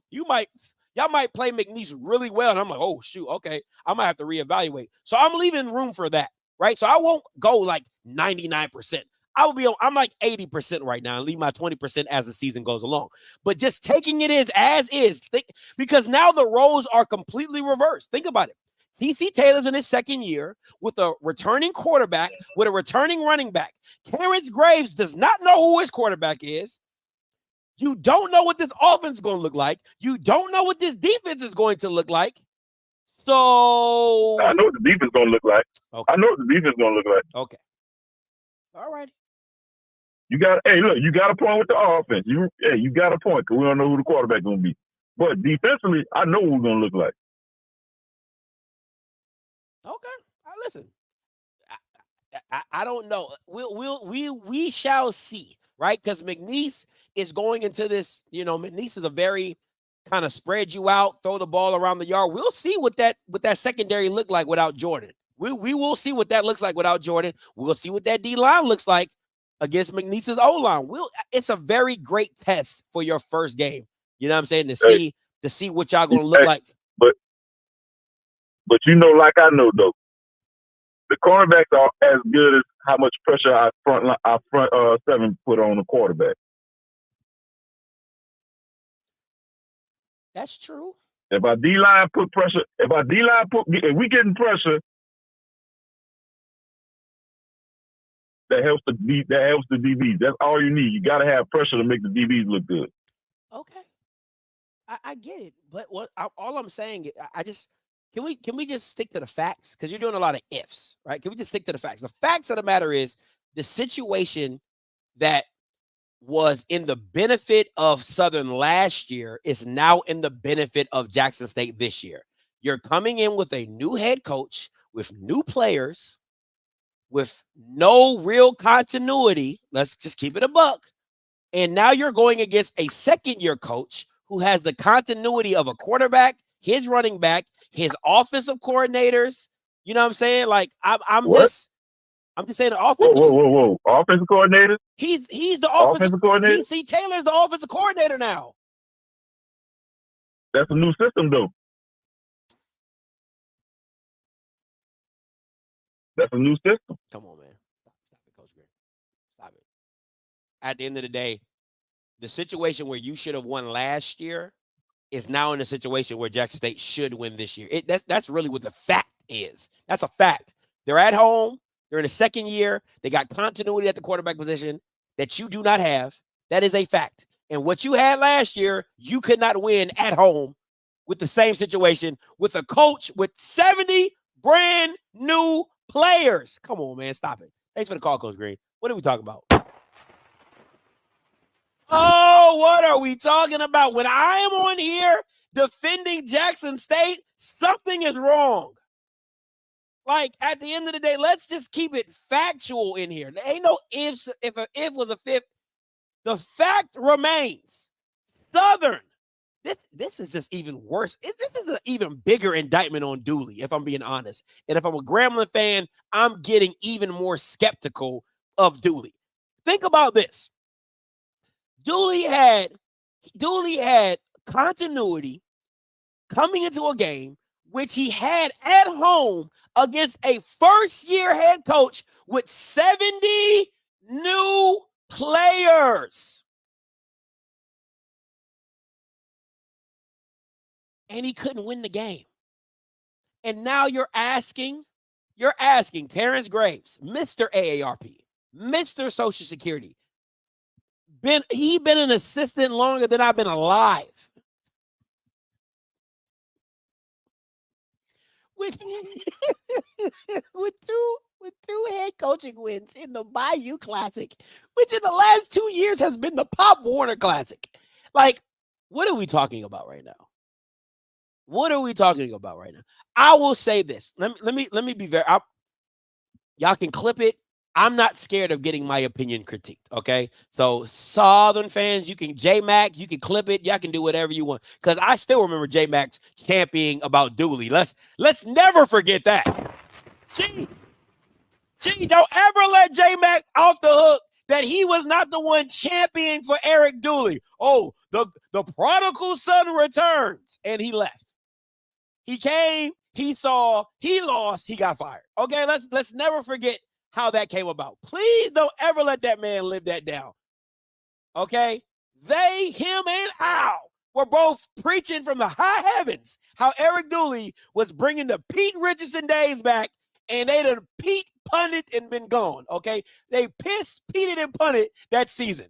y'all might play McNeese really well, and I'm like, oh, shoot, okay, I might have to reevaluate. So I'm leaving room for that, right? So I won't go like 99%. I'm like 80% right now and leave my 20% as the season goes along. But just taking it as is, because now the roles are completely reversed. Think about it. TC Taylor's in his second year with a returning quarterback, with a returning running back. Terrence Graves does not know who his quarterback is. You don't know what this offense is going to look like. You don't know what this defense is going to look like. So I know what the defense is going to look like. Okay. I know what the defense is going to look like. Okay. All right. You got a point with the offense. You got a point because we don't know who the quarterback is going to be. But defensively, I know what we're going to look like. Okay. Listen. I don't know. We shall see, right? Because McNeese is going into this, McNeese is a very kind of spread you out, throw the ball around the yard. We'll see what that secondary look like without Jordan. We will see what that looks like without Jordan. We'll see what that D-line looks like against McNeese's O-line. It's a very great test for your first game. You know what I'm saying? To see what y'all gonna look like. But like I know though, the cornerbacks are as good as how much pressure our front 7 put on the quarterback. That's true. If our D-line put pressure, if we getting pressure, that helps the DBs. That's all you need. You got to have pressure to make the DBs look good. Okay, I get it, but all I'm saying, can we just stick to the facts? Because you're doing a lot of ifs, right? Can we just stick to the facts? The facts of the matter is the situation that was in the benefit of Southern last year is now in the benefit of Jackson State this year. You're coming in with a new head coach, with new players, with no real continuity. Let's just keep it a buck. And now you're going against a second-year coach who has the continuity of a quarterback, his running back, his offensive coordinators. You know what I'm saying? Like I'm just saying the offense. Whoa. Offensive coordinator? He's the offensive coordinator. TC Taylor's the offensive coordinator now. That's a new system, though. That's a new system. Come on, man. Stop it, Coach Green. Stop it. At the end of the day, the situation where you should have won last year is now in a situation where Jackson State should win this year. That's really what the fact is. That's a fact. They're at home. They're in the second year. They got continuity at the quarterback position that you do not have. That is a fact. And what you had last year, you could not win at home with the same situation with a coach with 70 brand new players. Come on, man. Stop it. Thanks for the call, Coach Green. What are we talking about? Oh, what are we talking about? When I am on here defending Jackson State, something is wrong. Like, at the end of the day, let's just keep it factual in here. There ain't no ifs. If an if was a fifth, the fact remains. Southern. This is just even worse. This is an even bigger indictment on Dooley, if I'm being honest. And if I'm a Grambling fan, I'm getting even more skeptical of Dooley. Think about this. Dooley had continuity coming into a game which he had at home against a first-year head coach with 70 new players. And he couldn't win the game. And now you're asking Terrence Graves, Mr. AARP, Mr. Social Security. He been an assistant longer than I've been alive. With two head coaching wins in the Bayou Classic, which in the last 2 years has been the Pop Warner Classic. Like, what are we talking about right now? What are we talking about right now? I will say this. Let me be very. Y'all can clip it. I'm not scared of getting my opinion critiqued. Okay, so Southern fans, you can J-Mac, you can clip it. Y'all can do whatever you want because I still remember J-Mac's championing about Dooley. Let's never forget that. Gee, don't ever let J-Mac off the hook that he was not the one championing for Eric Dooley. Oh, the prodigal son returns, and he left. He came, he saw, he lost, he got fired. Okay, let's never forget how that came about. Please don't ever let that man live that down. Okay? They, him, and Al were both preaching from the high heavens how Eric Dooley was bringing the Pete Richardson days back, and they done Pete punted and been gone. Okay? They pissed, peated, and punted that season.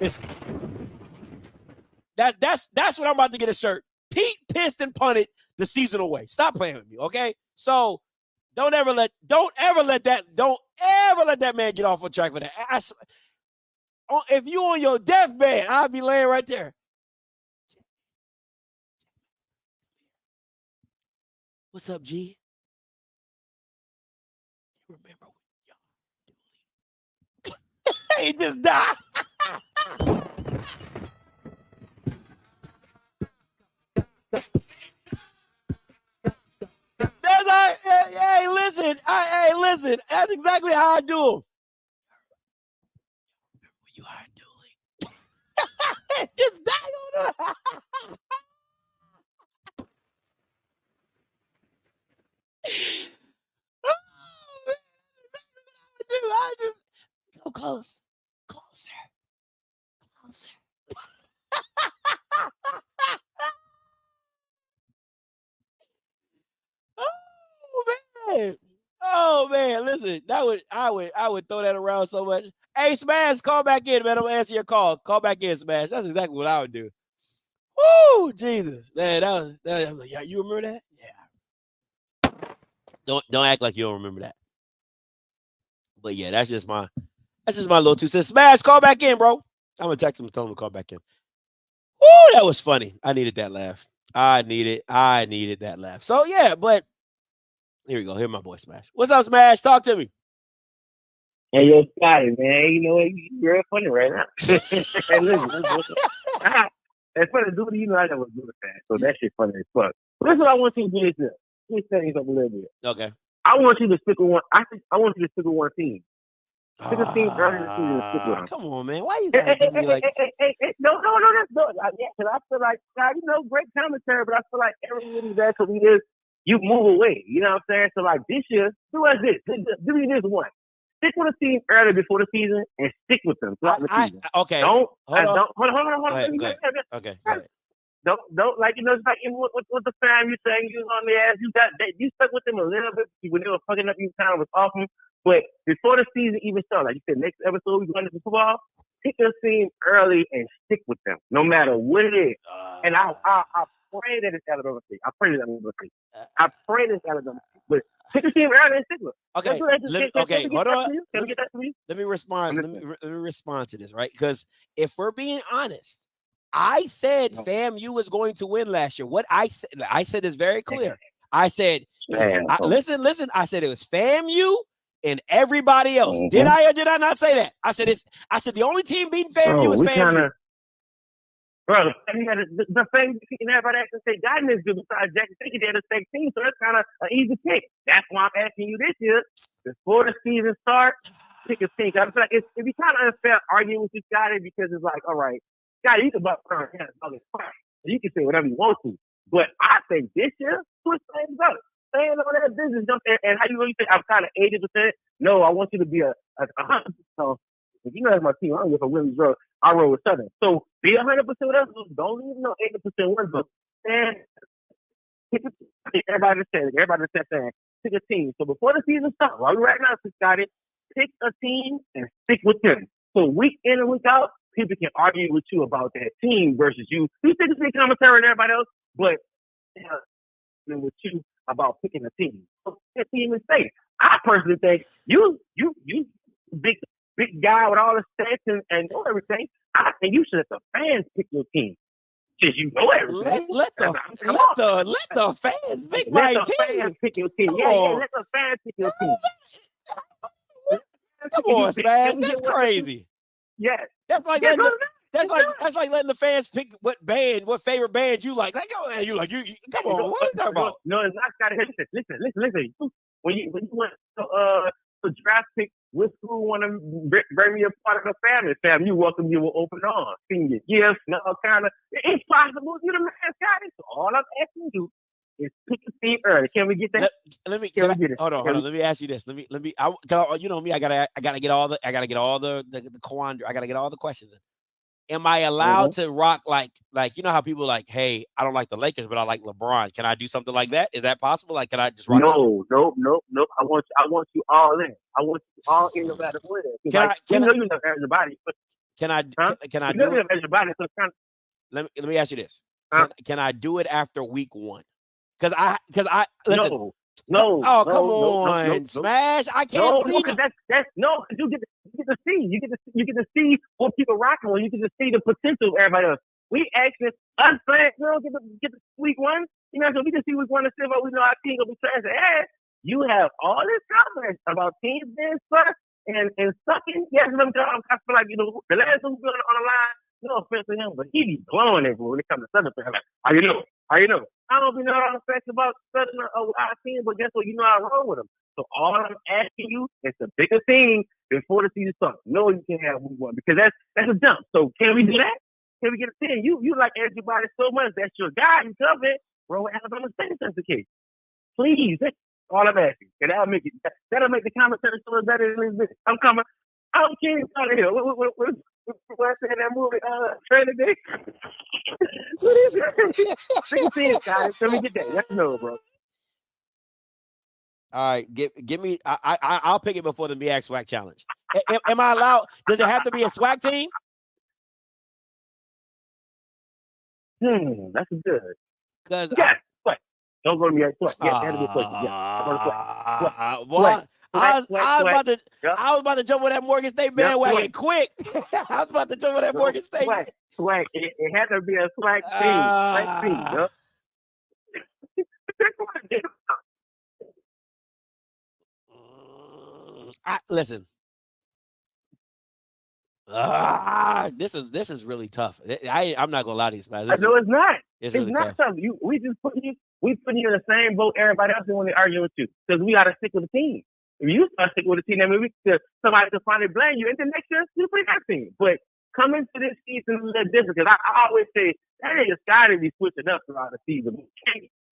Listen. That's what I'm about to get a shirt. Pete pissed and punted the season away. Stop playing with me, okay? So don't ever let that man get off on track for that. If you on your deathbed, I'll be laying right there. What's up, G? Remember when he just died. Hey, listen. That's exactly how I do them. When you hired Dooley, just die on him. Oh, man, that's exactly what I would do. I just go closer. Oh man, listen, I would throw that around so much. Hey, Smash, call back in, man. I'm gonna answer your call. Call back in, Smash. That's exactly what I would do. Woo, Jesus, man, I was like, yeah, you remember that? Yeah. Don't act like you don't remember that. But yeah, that's just my little 2 cents. Smash, call back in, bro. I'm gonna text him and tell him to call back in. Woo, that was funny. I needed that laugh. I needed that laugh. So yeah, but here we go. Here's my boy Smash. What's up, Smash? Talk to me. Hey, yo, Scotty, man. You know what? You're real funny right now. Hey, listen. It's funny, dude. You know I never do the fan, so that shit funny as fuck. But this is what I want you to do. Let me set things up a little bit. Okay. I want you to stick with one. I want you to stick with one team. Pick a team early in the season and stick with them. Come on, man. Why you gotta give me like? No. Yeah, because I feel like, God, great commentary, but I feel like everybody's there because you move away. You know what I'm saying? So like this year, do us this. Do me this one. Stick with a team early before the season and stick with them throughout the season. Okay. Hold on. Go ahead. Okay. Go ahead. don't like it's like with the fam you saying you was on their ass. You stuck with them a little bit when they were fucking up. You kind of was off them, but before the season even started, like you said, next episode we going to football. Pick a team early and stick with them, no matter what it is. And I pray that it's Alabama State. I pray that it's Alabama State. I pray that it's Alabama State. But pick a team early and stick with them. Okay, hold on. Can we get that to you? Let me respond. Let me respond to this, right? Because if we're being honest, I said FAMU was going to win last year. What I said is very clear. I said, listen. I said it was FAMU and everybody else. Mm-hmm. Did I or did I not say that? I said the only team beating FAMU was FAMU. Bro, the thing and everybody actually say guidance is good besides Jackson State. They're the same team, so that's kind of an easy pick. That's why I'm asking you this year, before the season starts, pick a team. I feel like it'd be kind of unfair arguing with you, Scotty, because it's like, all right, Scotty, you can butt fine. You can say whatever you want to. But I think this year, switch things up. Staying on that business, and how you really think I'm kind of 80%? No, I want you to be a 100%. So, if you know that's my team, I don't give a Williams Road. I roll with Southern. So be 100% with us. Don't even know 80% wins, but and everybody said that. Pick a team. So before the season starts, while we're right now, Scotty, pick a team and stick with them. So week in and week out, people can argue with you about that team versus you. You think it's commentary and everybody else, but with you about picking a team. So that team is safe. I personally think you big guy with all the stats and know everything. I think you should let the fans pick your team. Because you know everything. Let the fans pick my team. Fans pick your team. Yeah, let the fans pick your team. Come on, Spaz. That's crazy. Yes. That's like letting the fans pick what favorite band you like. Like, oh man, you come on, what are you talking about? No, it's not gotta listen. When you went to draft pick, which school want to bring me a part of the family? Fam, you welcome you with open arms. Senior gifts, no kind of. It's possible. You're the man, Scotty. So all I'm asking you is pick a team early. Can we get that? Hold on. Let me ask you this. Let me. You know me. I gotta get all the quandary. I gotta get all the questions in. Am I allowed to rock like you know how people like, hey, I don't like the Lakers, but I like LeBron. Can I do something like that? Is that possible? Like, can I just rock? No. I want you all in. I want you all in no matter what. You know everybody. Can I do it? Everybody. So let me ask you this. Can I do it after week 1? Because I listen. No. Oh, come on, Smash! I can't see. That's no. You get to see. You get to see what people rocking with. You get to see the potential of everybody else. We actually us fans, get the week 1. You know, so we can see week 1 and see what we know our team gonna be trash. Hey, you have all this confidence about teams being sucked and sucking. Yes, I feel like the last one on the line. No offense to him, but he be blowing everyone when it comes to Southern. Like, how you know? I don't be knowing all the facts about Southern or our team, but guess what? You know I roll with them. So all I'm asking you is to pick a team before the season starts. No, you can't have week 1 because that's a dump. So can we do that? Can we get a team? You like everybody so much. That's your guy. You cover it. Roll with Alabama State if that's the case. Please, that's all I'm asking. And that'll make the commentary so much better than this. I'm kidding out of here. What I said in that movie, Training Day? What is it? Big team, guys. Let me get that. Let's know, bro. All right, give me. I'll pick it before the BX SWAC challenge. Am I allowed? Does it have to be a SWAC team? That's good. Because don't go to me. Yes, it had to be a question. I was about to jump on that Morgan State bandwagon quick. I was about to jump on that Morgan State. Swag. It had to be a SWAC team. Listen. This is really tough. I'm not gonna lie to you, man. No, it's not. It's really not tough. We put you in the same boat everybody else when they argue with you because we gotta stick with the team. If you start sticking with the team, then maybe somebody can finally blame you. And the next year, you play that team. But coming to this season is a little different because I always say that nigga's got to be switching up throughout the season.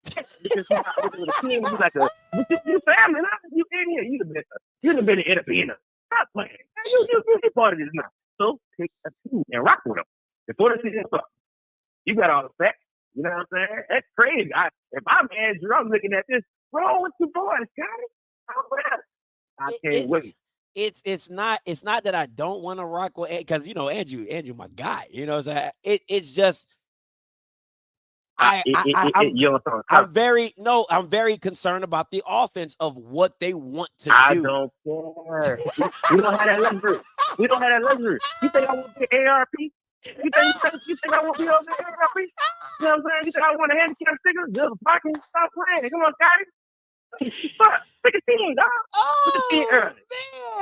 Because you're not with the team, you're like you family, you idiot. You'd have been an entertainer. Stop playing. You're part of this now. So pick a team and rock with them before the season starts. You got all the facts. You know what I'm saying? That's crazy. If I'm Andrew, I'm looking at this. Roll with your boys, guys. I can't wait. It's not that I don't want to rock with, because you know Andrew my guy. You know what I'm saying? It's just I'm very concerned about the offense of what they want to do. I don't care. We don't have that luxury. We don't have that luxury. You think I want to be ARP? You think I want to be over there ARP? You know what I'm saying? You think I want a handicap sticker? Just fucking stop playing. Come on, guys. Pick a team, dog. Pick a team early.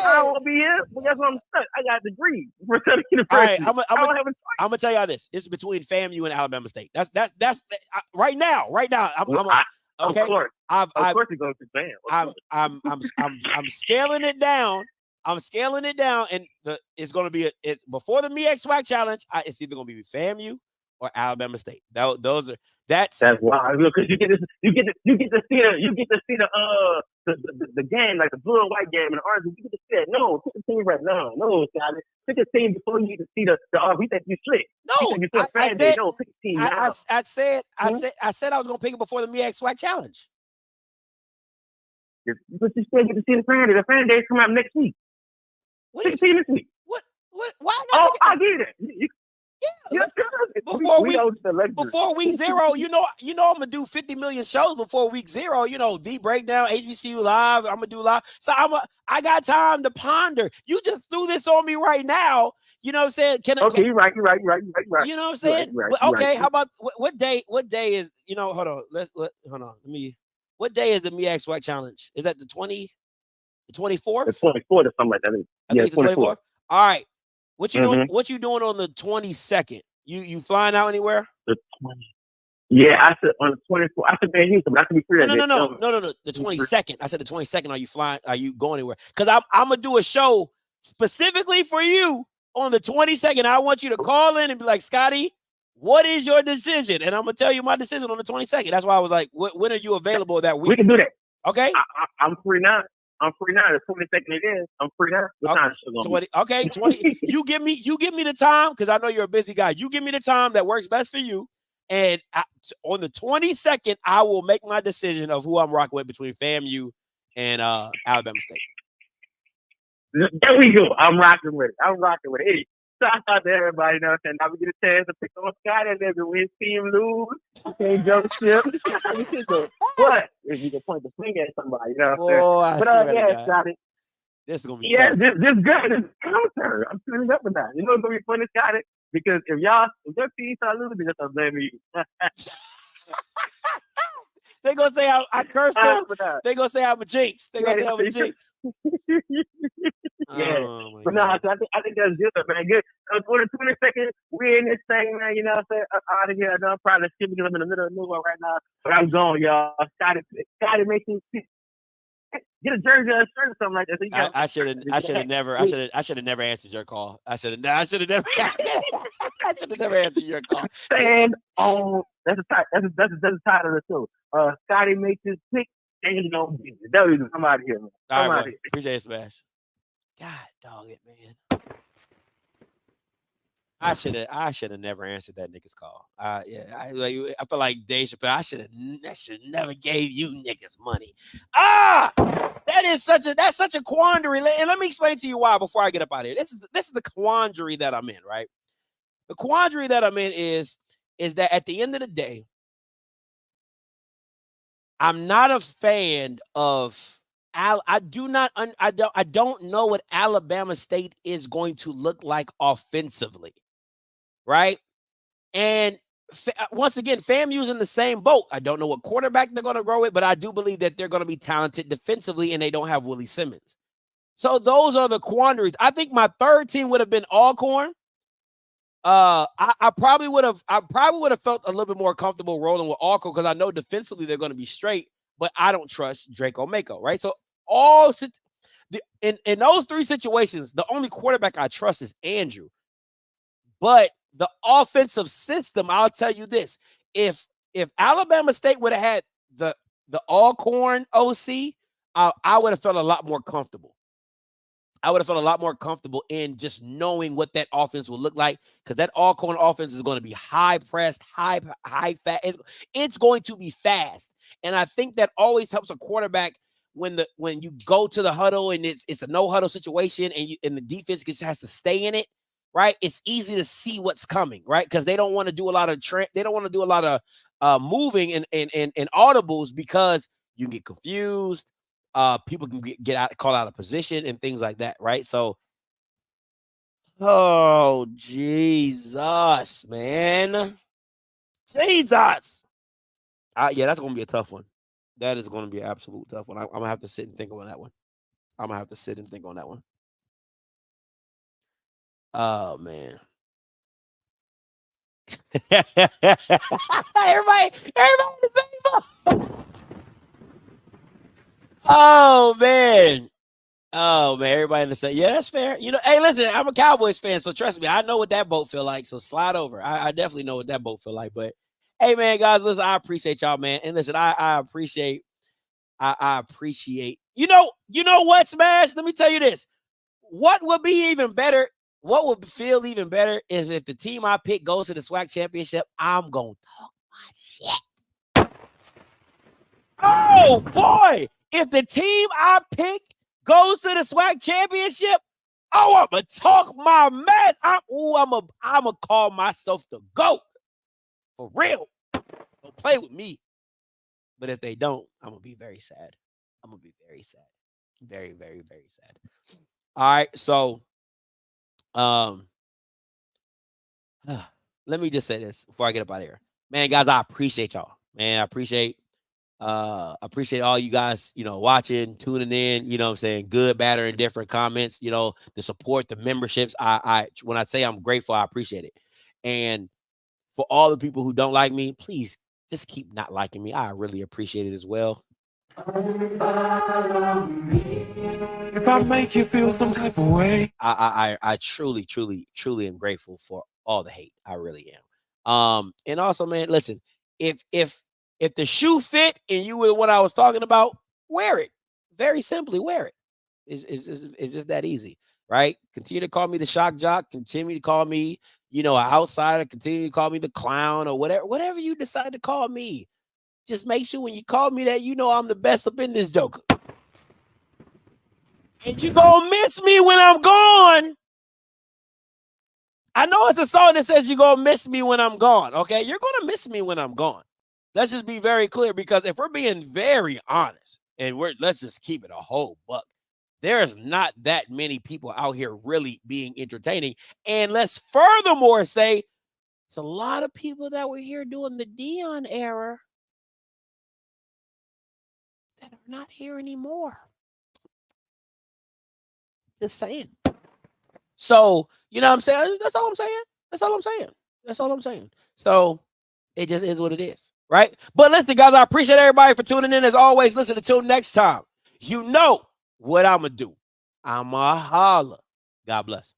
I won't be here, but guess what? I'm stuck. I got a degree for Southern University. All right, I'm gonna tell y'all this. It's between FAMU and Alabama State. That's right now. Of course it goes to FAM. I'm scaling it down. And it's gonna be before the MEAC SWAC challenge. It's either gonna be FAMU or Alabama State. That's wild because you get to see the game, like the blue and white game and the orange. You get to see it. No, pick a team right now. No, Scotty. Pick a team before you get to see the we think you slick. No, pick a team now. I said I was gonna pick it before the MEAC SWAC challenge. But you still get to see the fan day. The fan days come out next week. Pick a team this week. What? Why? I'll give it. Before week 0, you know I'm gonna do 50 million shows before week 0. You know, the breakdown, HBCU live. I'm gonna do live, so I got time to ponder. You just threw this on me right now. You know what I'm saying? You're right. You know what I'm saying? Okay, how about what day? What day is? You know, hold on. Hold on. What day is the MEAC SWAC challenge? Is that the 24th? The 24th or something like that. I think it's the 24th. All right. What you doing? What you doing on the 22nd? You flying out anywhere? The 20. Yeah, I said on the 24th. I said man, Houston, but I can be free. No. The 22nd. I said the 22nd. Are you flying? Are you going anywhere? Because I'm gonna do a show specifically for you on the 22nd. I want you to call in and be like, Scotty, what is your decision? And I'm gonna tell you my decision on the 22nd. That's why I was like, when are you available that week? We can do that. Okay. I'm free now. The 22nd it is. I'm free now. What time is it? 20. Okay, 20. You give me the time because I know you're a busy guy. You give me the time that works best for you. And on the 22nd, I will make my decision of who I'm rocking with between FAMU and Alabama State. There we go. I'm rocking with it. Hey, shout out to everybody. You know what I'm saying? Now we get a chance to pick on Scotty and then win team lose. You can't jump ship. What? If you can point the finger at somebody, you know what I'm saying? But yeah, Scotty. This is gonna be this good. This counter. I'm turning up with that. You know what's gonna be funny, Scotty? Because if your team start losing, they're gonna blame you. They're gonna say I cursed them. They're gonna say I'm a jinx. They're gonna say I'm a jinx. Yeah, but no, I think that's good, man. Good. For the 22nd, we're in this thing, man. You know what I'm saying? Out of here. I know I'm probably skipping because I'm in the middle of nowhere right now, but I'm going, y'all. Scotty making get a jersey or a shirt or something like that. So I should have never answered your call. I should have never answered your call. Stand on. That's the title of the show. Scotty makes his pick. And don't be it. I'm out of here, man. All right, appreciate it, Smash. God dog it, man. I should have never answered that nigga's call. I feel like Dave Chappelle. I should have never gave you niggas money. That's such a quandary. And let me explain to you why before I get up out of here. This is the quandary that I'm in, right? The quandary that I'm in is that at the end of the day, I'm not a fan of I don't know what Alabama State is going to look like offensively, right? And once again, FAMU's in the same boat. I don't know what quarterback they're going to grow with, but I do believe that they're going to be talented defensively, and they don't have Willie Simmons. So those are the quandaries. I think my third team would have been Alcorn. I probably would have felt a little bit more comfortable rolling with Alcorn because I know defensively they're going to be straight, but I don't trust Draco Mako, right? So in those three situations, the only quarterback I trust is Andrew. But the offensive system, I'll tell you this: if Alabama State would have had the Alcorn OC, I would have felt a lot more comfortable. I would have felt a lot more comfortable in just knowing what that offense will look like, because that all-corner offense is going to be high-pressed, high-fast. It's going to be fast, and I think that always helps a quarterback when you go to the huddle and it's a no-huddle situation and the defense just has to stay in it, right? It's easy to see what's coming, right? Because they don't want to do a lot of moving and audibles, because you can get confused. People can call out of position and things like that, right? So, oh Jesus, man, Jesus. Yeah, that's gonna be a tough one. That is gonna be an absolute tough one. I'm gonna have to sit and think on that one. Oh man. everybody the same boat. Oh man, everybody in the same. Yeah, that's fair. You know, hey, listen, I'm a Cowboys fan, so trust me, I know what that boat feel like. So slide over. I definitely know what that boat feel like. But hey, man, guys, listen, I appreciate y'all, man, and listen, I appreciate. You know what, Smash? Let me tell you this. What would be even better? What would feel even better is if the team I pick goes to the SWAC championship. I'm gonna talk my shit. Oh boy. If the team I pick goes to the SWAC championship, I'm gonna talk my mess. I'm gonna call myself the GOAT. For real. Don't play with me. But if they don't, I'm gonna be very sad. I'm gonna be very sad. Very, very, very sad. All right, so let me just say this before I get up out of here. Man, guys, I appreciate y'all. Man, I appreciate all you guys, watching, tuning in, what I'm saying, good, bad, or indifferent comments, the support, the memberships. When I say I'm grateful, I appreciate it. And for all the people who don't like me, please just keep not liking me. I really appreciate it as well. If I make you feel some type of way, I truly, truly, truly am grateful for all the hate. I really am. And also, man, listen, if the shoe fit and you were what I was talking about, wear it. Very simply, wear it. It's just that easy, right? Continue to call me the shock jock. Continue to call me, an outsider. Continue to call me the clown or whatever you decide to call me. Just make sure when you call me that, I'm the best up in this joker. And you gonna miss me when I'm gone. I know it's a song that says you're gonna miss me when I'm gone. Okay, you're gonna miss me when I'm gone. Let's just be very clear, because if we're being very honest and let's just keep it a whole buck, there's not that many people out here really being entertaining. And let's furthermore say it's a lot of people that were here during the Dion era that are not here anymore. Just saying. So, you know what I'm saying? That's all I'm saying. So it just is what it is, right? But listen, guys, I appreciate everybody for tuning in. As always, listen, until next time, you know what I'm going to do. I'm going to holler. God bless.